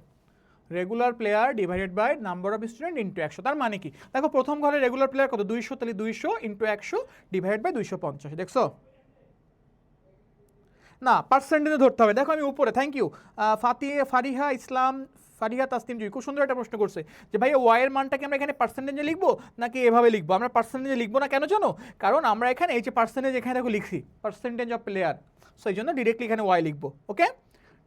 regular player divided by number of student into 100। তার মানে কি দেখো, প্রথম ঘরে রেগুলার প্লেয়ার কত 200, তাহলে 200 ইন্টু 100 ডিভাইড বাই 250, দেখছো না পার্সেন্টেজে ধরতে হবে। দেখো আমি উপরে, থ্যাংক ইউ ফারিহা ইসলাম, ফারিহা তাসনিম জি খুব সুন্দর একটা প্রশ্ন করছে যে ভাই ওয়াই এর মানটাকে আমরা এখানে পার্সেন্টেজে লিখবো নাকি এভাবে লিখবো। আমরা পার্সেন্টেজে লিখবো না, কেন জানো, কারণ আমরা এখানে এই যে পার্সেন্টেজ এখানে দেখো লিখছি পার্সেন্টেজ অফ প্লেয়ার, সো এই জন্য ডিরেক্টলি এখানে ওয়াই লিখবো। ওকে,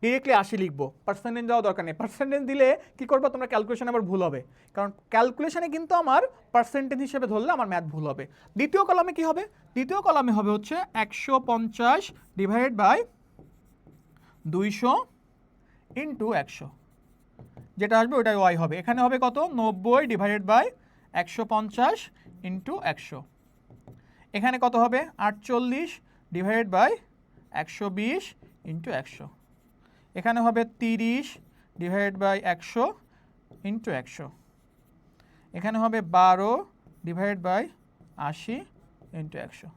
ডিরেক্টলি 80 লিখবো, পার্সেন্টেজ দেওয়া দরকার নেই। পার্সেন্টেজ দিলে কি করবো তোমরা, ক্যালকুলেশন আবার ভুল হবে, কারণ ক্যালকুলেশনে কিন্তু আমার পার্সেন্টেজ হিসেবে ধরলে আমার ম্যাথ ভুল হবে। দ্বিতীয় কলামে কি হবে, দ্বিতীয় কলামে হবে হচ্ছে 150 ডিভাইডেড বাই 200 ইন্টু 100, যেটা আসবে ওটাই ওয়াই হবে। এখানে হবে কত 90 ডিভাইডেড বাই 150 ইন্টু 100, এখানে কত হবে 48 ডিভাইডেড বাই 120 ইন্টু 100, এখানে হবে 30 ডিভাইডেড বাই 100 ইন্টু 100, এখানে হবে 12 ডিভাইডেড বাই 80 ইন্টু 100।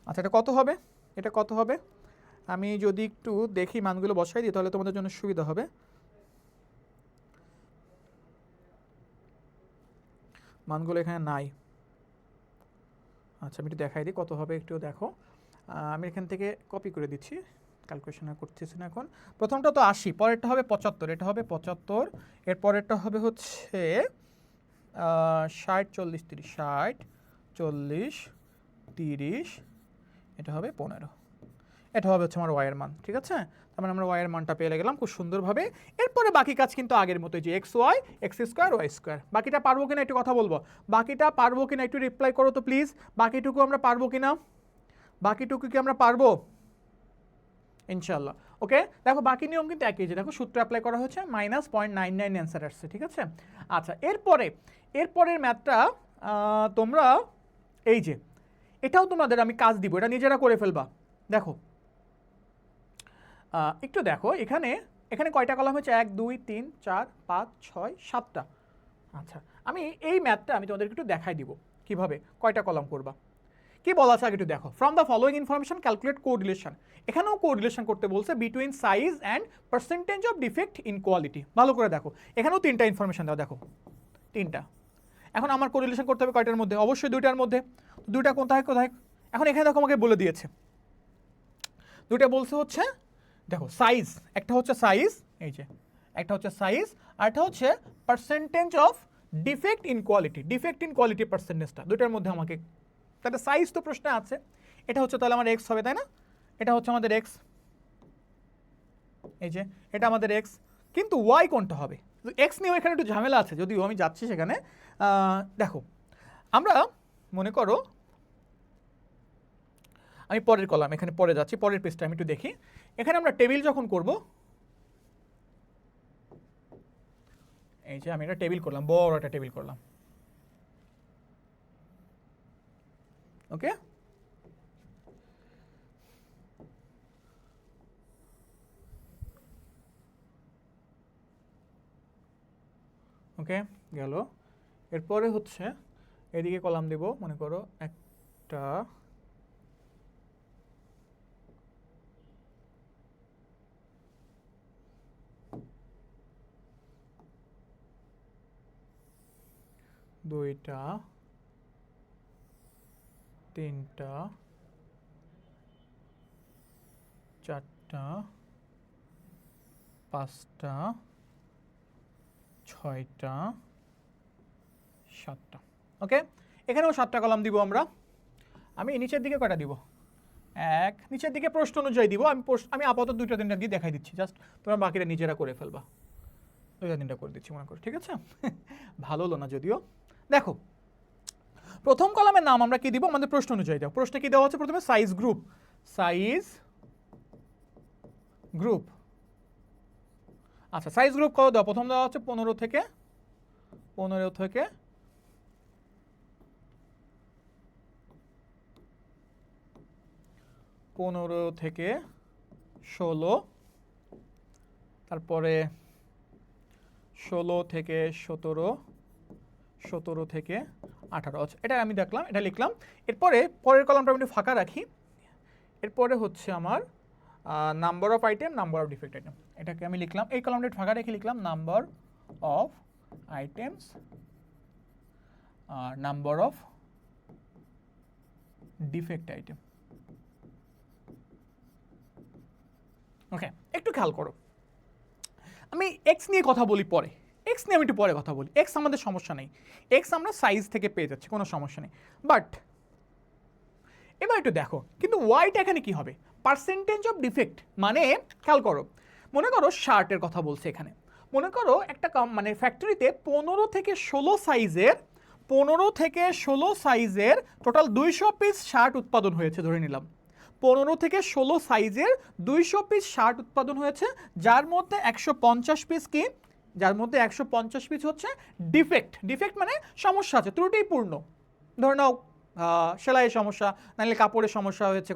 আচ্ছা এটা কত হবে, এটা কত হবে, আমি যদি একটু দেখি মানগুলো বসাই দিই তাহলে তোমাদের জন্য সুবিধা হবে। মানগুলো এখানে নাই, আচ্ছা আমি একটু দেখাই দিই কত হবে, একটু দেখো আমি এখান থেকে কপি করে দিচ্ছি, ক্যালকুলেশন করতেছি না এখন। প্রথমটা তো 80, পরেরটা হবে 75, এটা হবে 75, এর পরেরটা হবে হচ্ছে 60 40 30, 60 40 30, এটা হবে 15, এটা হবে হচ্ছে আমার ওয়াইয়ের মান। ঠিক আছে, তার মানে আমরা ওয়াইয়ের মানটা পেয়ে গেলাম খুব সুন্দরভাবে। এরপরে বাকি কাজ কিন্তু আগের মতো, যে x y, x square, y square. বাকিটা পারবো কিনা একটু কথা বলবো, বাকিটা পারবো কিনা একটু রিপ্লাই করো তো প্লিজ, বাকিটুকু আমরা পারবো কিনা, বাকিটুকু কি আমরা পারবো ইনশাল্লাহ। ওকে, দেখো বাকি নিয়ম কিন্তু একই, যে দেখো সূত্র অ্যাপ্লাই করা হচ্ছে -0.99 অ্যান্সার আসছে। ঠিক আছে, আচ্ছা এরপরের ম্যাথটা তোমরা এই যে এটাও তোমাদের আমি কাজ দিব, এটা নিজেরা করে ফেলবা। দেখো একটু দেখো এখানে কয়টা কলাম হচ্ছে, 1 2 3 4 5 6 7টা। আচ্ছা আমি এই ম্যাথটা আমি তোমাদেরকে একটু দেখাই দিব কিভাবে কয়টা কলাম করবা। কি বলা আছে আগে একটু দেখো, from the following information calculate correlation. এখানেও কোরিলেশন করতে বলছে between size and percentage of defect in quality. ভালো করে দেখো, এখানেও 3টা ইনফরমেশন দাও, দেখো 3টা। এখন আমার কোরিলেশন করতে হবে কয়টার মধ্যে, অবশ্যই 2টার মধ্যে। 2টা কোথায় কোথায়, এখন এখানে দেখো আমাকে বলে দিয়েছে 2টা বলছে হচ্ছে, দেখো সাইজ, একটা হচ্ছে সাইজ, এই যে একটা হচ্ছে সাইজ, আর একটা হচ্ছে percentage of defect in quality, defect in quality পার্সেন্টেজটা 2টার মধ্যে আমাকে। তাহলে সাইজ তো প্রশ্নে আছে, এটা হচ্ছে তাহলে আমার এক্স হবে, তাই না, এটা হচ্ছে আমাদের এক্স, এই যে এটা আমাদের এক্স, কিন্তু ওয়াই কোনটা হবে, এক্স নিয়েও এখানে একটু ঝামেলা আছে, যদিও আমি যাচ্ছি সেখানে। দেখো আমরা মনে করো আমি পরের কলাম এখানে পরে যাচ্ছি, পরের পেজটা আমি একটু দেখি। এখানে আমরা টেবিল যখন করব, এই যে আমি একটা টেবিল করলাম, বড় একটা টেবিল করলাম, ওকে। ওকে গেল। এরপরে হচ্ছে এদিকে কলাম দেব, মনে করো একটা, দুইটা, তিনটা, চারটা, পাঁচটা, ছয়টা, সাতটা। ওকে, এখানেও 7টা কলাম দিব আমরা। আমি নিচের দিকে কয়টা দিব? এক, নিচের দিকে প্রশ্ন অনুযায়ী দিব। আমি আপাতত 2টা 3টা দিয়ে দেখাই দিচ্ছি, জাস্ট তোমরা বাকিটা নিজেরা করে ফেলবা। 2টা 3টা করে দিচ্ছি মনে করো, ঠিক আছে? ভালো হলো না যদিও। দেখো প্রথম কলামের নাম আমরা কি দিব? আমাদের প্রশ্ন অনুযায়ী দাও। প্রশ্নে কি দেওয়া হচ্ছে? প্রথমে সাইজ গ্রুপ, সাইজ গ্রুপ। আচ্ছা, সাইজ গ্রুপ কত দাও? প্রথম দেওয়া হচ্ছে 15 থেকে 16, তারপরে 16 থেকে 17, 17 থেকে 18। এটা আমি দেখলাম, এটা লিখলাম। এরপরে পরের কলামটা আমি একটু ফাঁকা রাখি। এরপরে হচ্ছে আমার number of item, number of defect item, এটাকে আমি লিখলাম, এই কলামটা ফাঁকা রেখে লিখলাম নাম্বার অফ আইটেমস আর number of defect item. Okay, একটু খেয়াল করো, আমি এক্স নিয়ে কথা বলি পরে, এক্স নিয়ে আমি একটু পরে কথা বলি। এক্স আমাদের সমস্যা নেই, এক্স আমরা সাইজ থেকে পেয়ে যাচ্ছি, কোনো সমস্যা নেই। বাট এবার একটু দেখো, কিন্তু ওয়াইটা এখানে কি হবে? পার্সেন্টেজ অফ ডিফেক্ট মানে, খেয়াল করো, মনে করো শার্টের কথা বলছে এখানে। মনে করো একটা মানে ফ্যাক্টরিতে 15 থেকে 16 সাইজের টোটাল 200 পিস শার্ট উৎপাদন হয়েছে ধরে নিলাম। 15 থেকে 16 সাইজের 200 পিস শার্ট উৎপাদন হয়েছে, যার মধ্যে 150 পিস কি? যার মধ্যে 150 পিস হচ্ছে ডিফেক্ট। ডিফেক্ট মানে সমস্যা আছে, ত্রুটিপূর্ণ। ধরে নাও সেলাইয়ের সমস্যা, নাহলে কাপড়ের সমস্যা হয়েছে,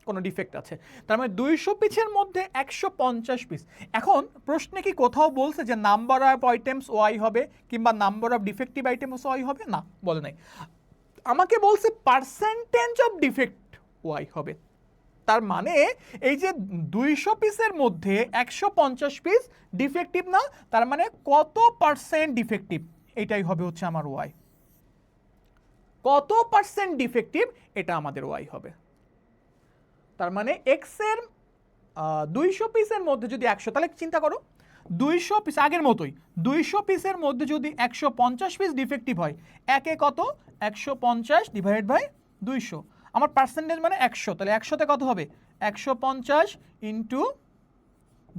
কোনো ডিফেক্ট আছে। তার মানে 200 পিসের মধ্যে 150 পিস। এখন প্রশ্নে কি কোথাও বলছে যে নাম্বার অফ আইটেমস ওয়াই হবে কিংবা number of defective items y হবে? না, বলে নাই। আমাকে বলছে পার্সেন্টেজ অফ ডিফেক্ট ওয়াই হবে। তার মানে এই যে 200 পিসের মধ্যে 150 পিস ডিফেক্টিভ না, তার মানে কত পার্সেন্ট ডিফেক্টিভ, এটাই হবে হচ্ছে আমার ওয়াই। কত পার্সেন্ট ডিফেক্টিভ, এটা আমাদের ওয়াই হবে। তার মানে এক্স এর 200 পিসের মধ্যে যদি 100, তাহলে চিন্তা করো 200 পিস আগের মতোই, 200 পিসের মধ্যে যদি 150 পিস ডিফেক্টিভ হয়, একে কত? 150 ডিভাইডেড বাই 200। আমার পার্সেন্টেজ মানে 100, তাহলে 100তে কত হবে? 150 into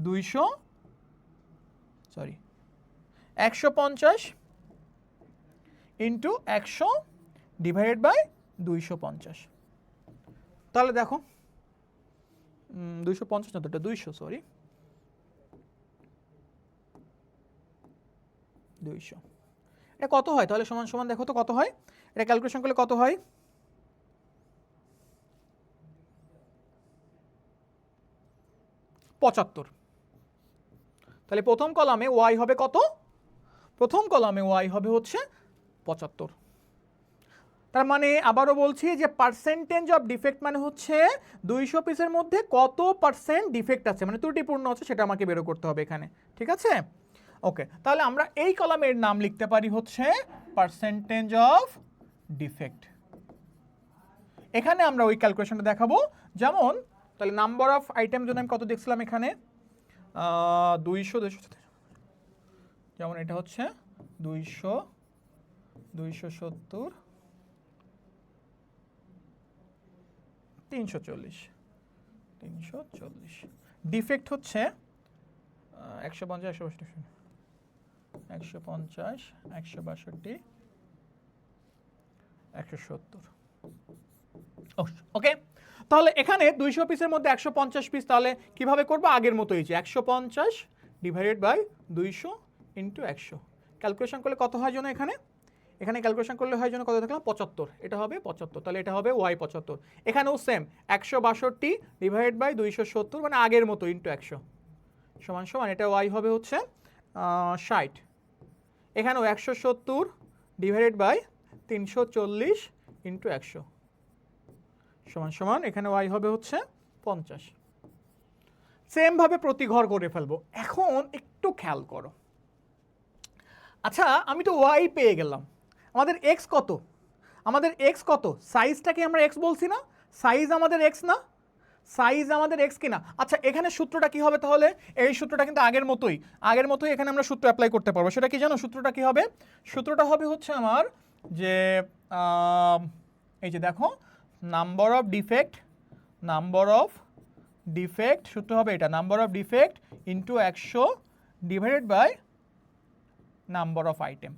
200, sorry 150 into 100 divided by 250। তাহলে দেখো 250 না, তো এটা 200, সরি 200। এটা কত হয় তাহলে? সমান সমান দেখো তো কত হয়, এটা ক্যালকুলেশন করলে কত হয়? 75। তাহলে প্রথম কলামে ওয়াই হবে কত? প্রথম কলামে ওয়াই হবে হচ্ছে 75। তার মানে আবারও বলছি যে পার্সেন্টেজ অফ ডিফেক্ট মানে হচ্ছে 200 পিসের মধ্যে কত পার্সেন্ট ডিফেক্ট আছে, মানে ত্রুটিপূর্ণ আছে, সেটা আমাকে বের করতে হবে এখানে, ঠিক আছে? ওকে, তাহলে আমরা এই কলামের নাম লিখতে পারি হচ্ছে পার্সেন্টেজ অফ ডিফেক্ট। এখানে আমরা ওই ক্যালকুলেশনটা দেখাবো। যেমন তাহলে নাম্বার অফ আইটেম যদি আমি কত দেখছিলাম এখানে 200, যেমন এটা হচ্ছে 200, 270, 340, 340। ডিফেক্ট হচ্ছে 150, 150, 150, 162, 170। ওকে, তাহলে এখানে 200 পিসের মধ্যে 150 পিস তাহলে কিভাবে করব? আগের মতোই, যে 150 ডিভাইডেড বাই 200 ইন্টু 100। ক্যালকুলেশন করলে কত হয় যেন এখানে? এখানে ক্যালকুলেশন করলে হয় যেন কত দেখলাম? 75। এটা হবে 75, তাহলে এটা হবে y 75। এখানেও সেম 162 ডিভাইডেড বাই 270 মানে আগের মতো ইন্টু 100 সমান সমান এটা y হবে হচ্ছে 60। এখানেও 170 ডিভাইডেড বাই 340 ইন্টু 100 সমান সমান এখানে y হবে হচ্ছে 50। সেমভাবে প্রতি ঘর করে ফেলবো। এখন একটু খেয়াল করো, আচ্ছা আমি তো y পেয়ে গেলাম, আমাদের x কত? আমাদের x কত? সাইজটাকে আমরা x বলছি না? সাইজ আমাদের x না? সাইজ আমাদের x কিনা? আচ্ছা এখানে সূত্রটা কি হবে তাহলে? এই সূত্রটা কিন্তু আগের মতোই এখানে আমরা সূত্র অ্যাপ্লাই করতে পারবো। সেটা কি জানো? সূত্রটা কি হবে? সূত্রটা হবে হচ্ছে আমার যে এই যে দেখো, নাম্বার অফ ডিফেক্ট সূত্র হবে এটা, number of defect into 100 divided by number of item.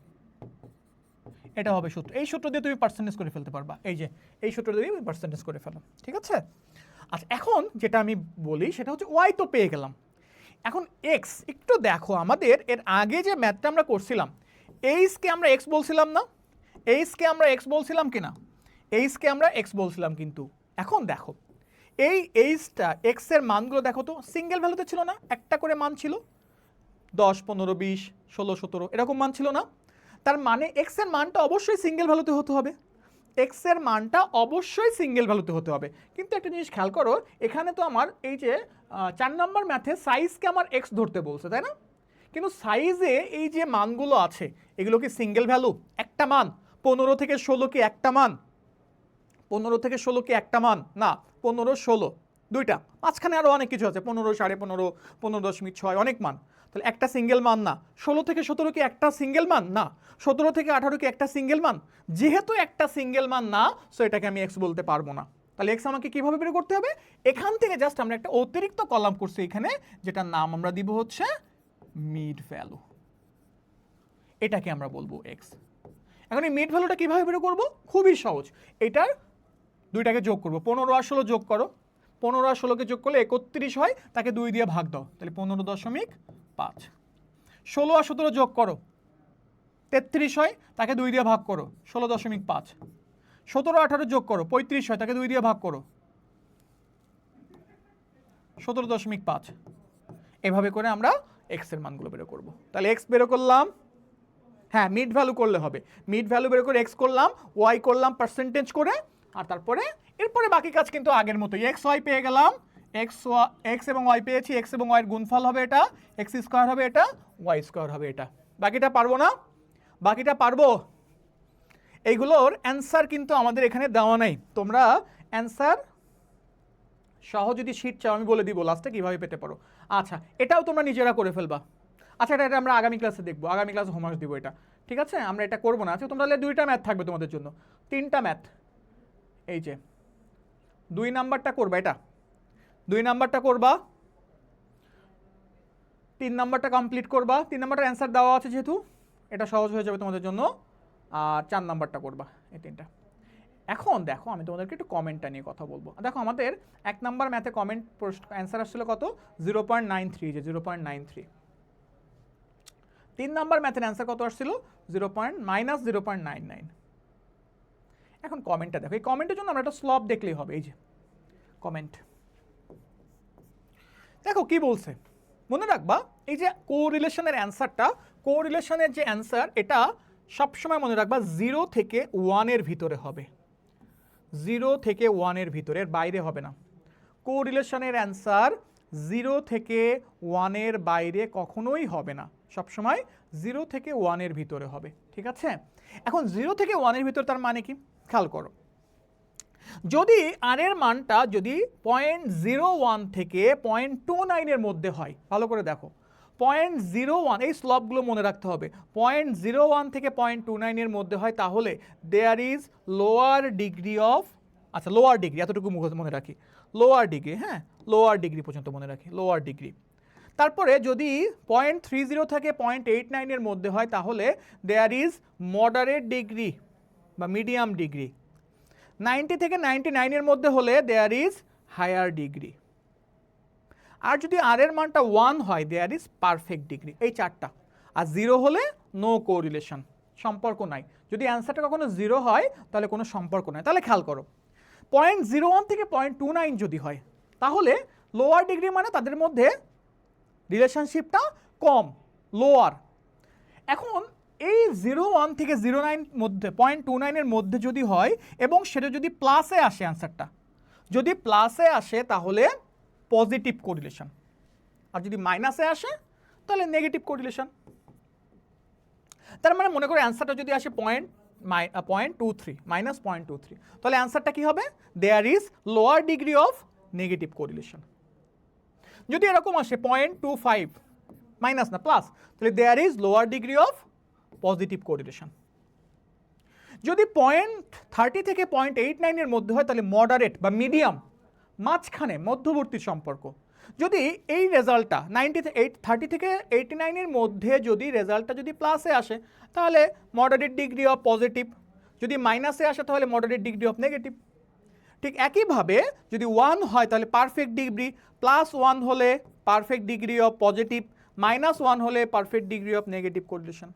এটা হবে সূত্র। এই সূত্র দিয়ে তুমি পার্সেন্টেজ করে ফেলতে পারবা। এই যে এই সূত্র দিয়ে তুমি পার্সেন্টেজ করে ফেলো, ঠিক আছে? আচ্ছা এখন যেটা আমি বলি সেটা হচ্ছে ওয়াই তো পেয়ে গেলাম, এখন এক্স একটু দেখো, আমাদের এর আগে যে ম্যাথটা আমরা করছিলাম এইচকে আমরা এক্স বলছিলাম না? এইচকে আমরা এক্স বলছিলাম কিনা? এইচকে আমরা এক্স বলছিলাম, কিন্তু এখন দেখো এই এইচটা এক্স এর মানগুলো দেখো তো সিঙ্গেল ভ্যালুতে ছিল না? একটা করে মান ছিল, 10, 15, 20, 16, 17 এরকম মান ছিল না? তার মানে এক্স এর মানটা অবশ্যই সিঙ্গেল ভ্যালুতে হতে হবে, এক্স এর মানটা অবশ্যই সিঙ্গেল ভ্যালুতে হতে হবে। কিন্তু একটা জিনিস খেয়াল করো, এখানে তো আমার এই যে 4 নম্বর ম্যাথে সাইজকে আমার এক্স ধরতে বলছে, তাই না? কিন্তু সাইজে এই যে মানগুলো আছে এগুলো কি সিঙ্গেল ভ্যালু? একটা মান। 15 থেকে 16 কি একটা মান? 15 থেকে 16 কি একটা মান? না, 15, 16 দুইটা, মাঝখানে আরও অনেক কিছু আছে, 15, 15.5, 15.6 অনেক মান, তাহলে একটা সিঙ্গেল মান না। 16 থেকে 17 কি একটা সিঙ্গেল মান? না। 17 থেকে 18 কি একটা সিঙ্গেল মান? যেহেতু একটা সিঙ্গেল মান না, সো এটাকে আমি এক্স বলতে পারবো না। তাহলে এক্স আমাকে কিভাবে বের করতে হবে? এখান থেকে জাস্ট আমরা একটা অতিরিক্ত কলাম করছি এখানে, যেটার নাম আমরা দিব হচ্ছে মিড ভ্যালু, এটাকে আমরা বলবো এক্স। এখন এই মিড ভ্যালুটা কিভাবে বের করবো? খুবই সহজ, এটার দুইটাকে যোগ করবো, 15 আর 16 যোগ করো, 15 আর 16কে যোগ করলে 31 হয়, তাকে 2 দিয়ে ভাগ দাও, তাহলে 15.5। 16 আর 17 যোগ করো, 33 হয়, তাকে 2 দিয়ে ভাগ করো, 16.5। 17, 18 যোগ করো, 35 হয়, তাকে 2 দিয়ে ভাগ করো, 17.5। এভাবে করে আমরা এক্স এর মানগুলো বের করবো। তাহলে এক্স বের করলাম, হ্যাঁ মিড ভ্যালু করলে হবে, মিড ভ্যালু বের করে এক্স করলাম, ওয়াই করলাম পার্সেন্টেজ করে, আর তারপরে এরপরে বাকি কাজ কিন্তু আগের মতোই। এক্স ওয়াই পেয়ে গেলাম, এক্স এবং ওয়াই পেয়েছি, এক্স এবং ওয়াইয়ের গুণফল হবে এটা, এক্স স্কোয়ার হবে এটা, ওয়াই স্কোয়ার হবে এটা। বাকিটা পারবো না? বাকিটা পারবো। এইগুলোর অ্যান্সার কিন্তু আমাদের এখানে দেওয়া নাই, তোমরা অ্যান্সার সহ যদি শিট চাও আমি বলে দিব লাস্টে কীভাবে পেতে পারো। আচ্ছা এটাও তোমরা নিজেরা করে ফেলবা। আচ্ছা এটা আমরা আগামী ক্লাসে দেখবো, আগামী ক্লাসে হোমওয়ার্ক দিব এটা, ঠিক আছে? আমরা এটা করবো না। আচ্ছা তোমরা 2টা ম্যাথ থাকবে তোমাদের জন্য, 3টা ম্যাথ। এই যে 2 নাম্বারটা করবা, এটা 2 নাম্বারটা করবা, 3 নাম্বারটা কমপ্লিট করবা, 3 নাম্বারটার অ্যান্সার দেওয়া আছে যেহেতু এটা সহজ হয়ে যাবে তোমাদের জন্য, আর 4 নাম্বারটা করবা, এই 3টা। এখন দেখো আমি তোমাদেরকে একটু কমেন্টটা নিয়ে কথা বলবো। দেখো আমাদের 1 নাম্বার ম্যাথে কমেন্ট অ্যান্সার আসছিল কত? 0.93, যে 0.93। 3 নাম্বার ম্যাথের অ্যান্সার কত আসছিল? -0.99। এখন কমেন্টটা দেখো, এই কমেন্টের জন্য আমরা একটা স্লপ দেখলেই হবে। এই যে কমেন্ট দেখো কি বলছে, মনে রাখবা এই যে কোরিলেশনের অ্যান্সারটা, কোরিলেশনের যে অ্যান্সার এটা সবসময় মনে রাখবা 0 থেকে 1 এর ভিতরে হবে, 0 থেকে 1 এর ভিতরে, এর বাইরে হবে না। কোরিলেশনের অ্যান্সার 0 থেকে 1 এর বাইরে কখনোই হবে না, সবসময় 0 থেকে 1 এর ভিতরে হবে, ঠিক আছে? এখন 0 থেকে 1 এর ভিতরে তার মানে কি খেয়াল করো, যদি আর এর মানটা যদি 0.01 থেকে 0.29 এর মধ্যে হয়, ভালো করে দেখো 0.01, এই স্লপগুলো মনে রাখতে হবে, 0.01 থেকে 0.29 এর মধ্যে হয়, তাহলে there is lower degree of, আচ্ছা লোয়ার ডিগ্রি এতটুকু মনে রাখি, লোয়ার ডিগ্রি, হ্যাঁ লোয়ার ডিগ্রি পর্যন্ত মনে রাখি, লোয়ার ডিগ্রি। তারপরে যদি 0.30 থেকে 0.89 এর মধ্যে হয় তাহলে দেয়ার ইজ মডারেট ডিগ্রি বা মিডিয়াম ডিগ্রি। 90 থেকে 99 এর মধ্যে হলে দেয়ার ইজ হায়ার ডিগ্রি। আর যদি আর এর মানটা 1 হয় দেয়ার ইজ পারফেক্ট ডিগ্রি। এই চারটা। আর 0 হলে নো কোরিলেশন, সম্পর্ক নাই। যদি অ্যান্সারটা কখনো 0 হয় তাহলে কোনো সম্পর্ক নাই। তাহলে খেয়াল করো 0.01 থেকে 0.29 যদি হয় তাহলে লোয়ার ডিগ্রি মানে তাদের মধ্যে রিলেশনশিপটা কম, লোয়ার। এখন এই 0.1 থেকে 0.9 মধ্যে 0.29 এর মধ্যে যদি হয় এবং সেটা যদি প্লাসে আসে, অ্যান্সারটা যদি প্লাসে আসে তাহলে পজিটিভ কোরিলেশন, আর যদি মাইনাসে আসে তাহলে নেগেটিভ কোরিলেশন। তার মানে মনে করো অ্যান্সারটা যদি আসে 0.23 মাইনাস 0.23 তাহলে অ্যান্সারটা কি হবে? There is lower degree of negative correlation. যদি এরকম আসে 0.25 মাইনাস না প্লাস, তাহলে there is lower degree of positive correlation. যদি 0.30 থেকে 0.89 এর মধ্যে হয় তাহলে মডারেট বা মিডিয়াম, মাঝখানে মধ্যবর্তী সম্পর্ক। যদি এই রেজাল্টটা 30 থেকে 89 এর মধ্যে যদি রেজাল্টটা যদি প্লাসে আসে তাহলে মডারেট ডিগ্রি অফ পজিটিভ, যদি মাইনাসে আসে তাহলে মডারেট ডিগ্রি অফ নেগেটিভ। ঠিক একইভাবে যদি 1 হয় তাহলে পারফেক্ট ডিগ্রি, +1 হলে পারফেক্ট ডিগ্রি অফ পজিটিভ, -1 হলে perfect degree of negative correlation.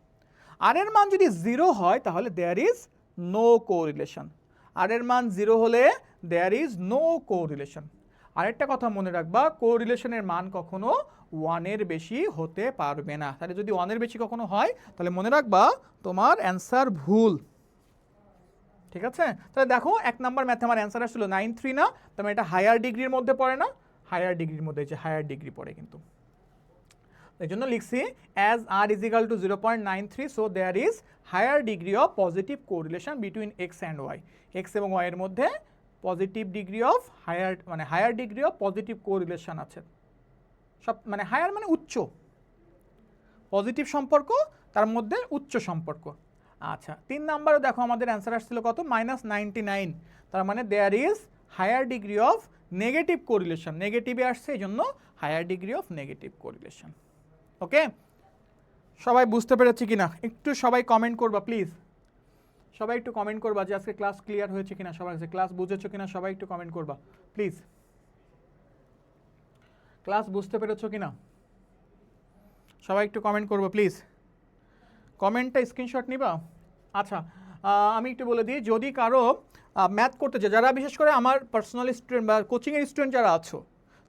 আর এর মান যদি 0 হয় তাহলে দেয়ার ইজ নো কোরিলেশন। আর এর মান 0 হলে দেয়ার ইজ নো কোরিলেশন। আরেকটা কথা মনে রাখবা, কোরিলেশনের মান কখনো 1 এর বেশি হতে পারবে না। তাহলে যদি 1 এর বেশি কখনো হয় তাহলে মনে রাখবা তোমার অ্যান্সার ভুল। ঠিক আছে? তাহলে দেখো 1 নাম্বার ম্যাথে আমার অ্যান্সার আসছিল 93 না, তার মানে এটা হায়ার ডিগ্রির মধ্যে পড়ে না, হায়ার ডিগ্রির মধ্যে, যে হায়ার ডিগ্রি পড়ে কিন্তু। এই জন্য লিখছি as r is equal to 0.93 so there is higher degree of positive correlation between x and y. X এবং ওয়াই এর মধ্যে পজিটিভ ডিগ্রি অফ হায়ার, মানে higher degree of positive correlation আছে। সব মানে হায়ার মানে উচ্চ, পজিটিভ সম্পর্ক তার মধ্যে উচ্চ সম্পর্ক। আচ্ছা 3 নাম্বারও দেখো আমাদের অ্যান্সার আসছিল কত? -99। তার মানে there is higher degree of negative correlation, নেগেটিভে আসছে এই জন্য higher degree of negative correlation. Okay, সবাই বুঝতে পেরেছি কিনা? একটু সবাই কমেন্ট করবা প্লিজ, সবাই একটু কমেন্ট করবা যে আজকে ক্লাস ক্লিয়ার হয়েছে কিনা, সবাই ক্লাস বুঝেছো কিনা, সবাই একটু কমেন্ট করবা প্লিজ। ক্লাস বুঝতে পেরেছো কিনা সবাই একটু কমেন্ট করবো প্লিজ। কমেন্টটা স্ক্রিনশট নিবা? আচ্ছা আমি একটু বলে দিই, যদি কারো ম্যাথ করতে চায়, যারা বিশেষ করে আমার পার্সোনাল স্টুডেন্ট বা কোচিংয়ের স্টুডেন্ট যারা আছো,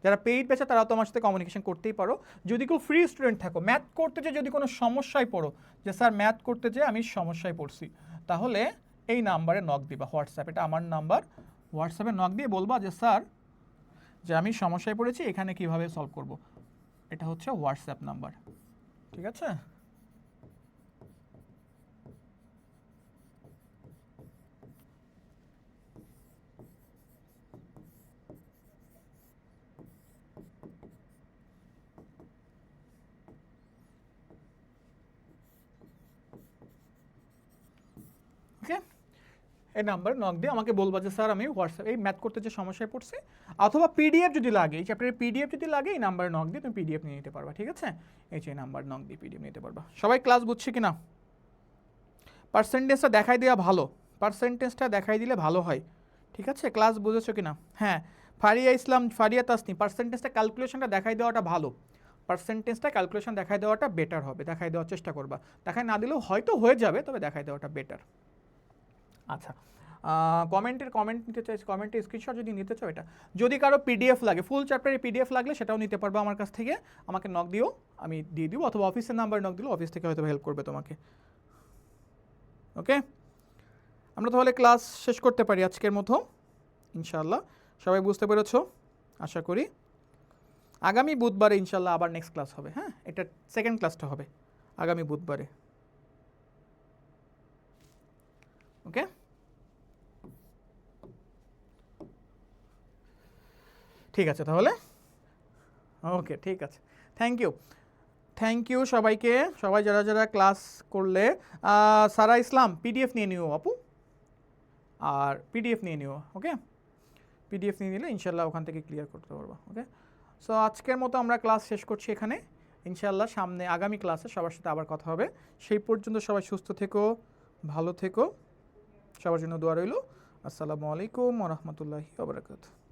যারা পেইড পেছে তারা তো আমার সাথে কমিউনিকেশন করতেই পারো। যদি কেউ ফ্রি স্টুডেন্ট থাকো, ম্যাথ করতে চাই, যদি কোনো সমস্যায় পড়ো যে স্যার ম্যাথ করতে চাই আমি সমস্যায় পড়ছি, তাহলে এই নাম্বারে নক দিবা, হোয়াটসঅ্যাপ, এটা আমার নাম্বার, হোয়াটসঅ্যাপে নক দিয়ে বলবা যে স্যার যে আমি সমস্যায় পড়েছি, এখানে কিভাবে সলভ করব। এটা হচ্ছে হোয়াটসঅ্যাপ নাম্বার, ঠিক আছে? ওকে, এই নাম্বারে নক দিয়ে আমাকে বলবা যে স্যার আমি হোয়াটসঅ্যাপ এই ম্যাথ করতে যে সমস্যায় পড়ছি, অথবা পিডিএফ যদি লাগে, এই চ্যাপ্টারের পিডিএফ যদি লাগে এই নাম্বারে নক দিয়ে তুমি পিডিএফ নিয়ে নিতে পারবা, ঠিক আছে? এই যে নাম্বার নক দিয়ে পিডিএফ নিতে পারবা। সবাই ক্লাস বুঝছি কিনা? পার্সেন্টেজটা দেখাই দেওয়া ভালো, পার্সেন্টেজটা দেখাই দিলে ভালো হয়, ঠিক আছে? ক্লাস বুঝেছো কিনা? হ্যাঁ, ফারিয়া ইসলাম, ফারিয়া তাসনি, পার্সেন্টেজটা ক্যালকুলেশনটা দেখাই দেওয়াটা ভালো, পার্সেন্টেজটা ক্যালকুলেশন দেখাই দেওয়াটা বেটার হবে, দেখাই দেওয়ার চেষ্টা করবা। দেখাই না দিলেও হয়তো হয়ে যাবে, তবে দেখাই দেওয়াটা বেটার। আচ্ছা কমেন্ট নিতে চাইছি, কমেন্টের স্ক্রিনশট যদি নিতে চাও, এটা যদি কারো পিডিএফ লাগে, ফুল চ্যাপ্টারের পিডিএফ লাগলে সেটাও নিতে পারবো আমার কাছ থেকে, আমাকে নক দিও, আমি দিয়ে দিব, অথবা অফিসের নাম্বার নক দিলেও অফিস থেকে হয়তো হেল্প করবে তোমাকে। ওকে, আমরা তাহলে ক্লাস শেষ করতে পারি আজকের মতো ইনশাআল্লাহ। সবাই বুঝতে পেরেছো আশা করি। আগামী বুধবারে ইনশাআল্লাহ আবার নেক্সট ক্লাস হবে। হ্যাঁ, এটা সেকেন্ড ক্লাসটা হবে আগামী বুধবারে। ওকে, ঠিক আছে তাহলে। ওকে, ঠিক আছে, থ্যাংক ইউ সবাইকে, সবাই যারা যারা ক্লাস করলে। সারা ইসলাম পিডিএফ নিয়ে নিও আপু, আর পিডিএফ নিয়ে নিও। ওকে, পিডিএফ নিয়ে নিলে ইনশাল্লাহ ওখান থেকে ক্লিয়ার করতে পারবো। ওকে, সো আজকের মতো আমরা ক্লাস শেষ করছি এখানে। ইনশাআল্লাহ সামনে আগামী ক্লাসে সবার সাথে আবার কথা হবে। সেই পর্যন্ত সবাই সুস্থ থেকো, ভালো থেকো, সবার জন্য দোয়া রইল। আসসালামু আলাইকুম ওয়া রাহমাতুল্লাহি ওয়া বারাকাতুহু।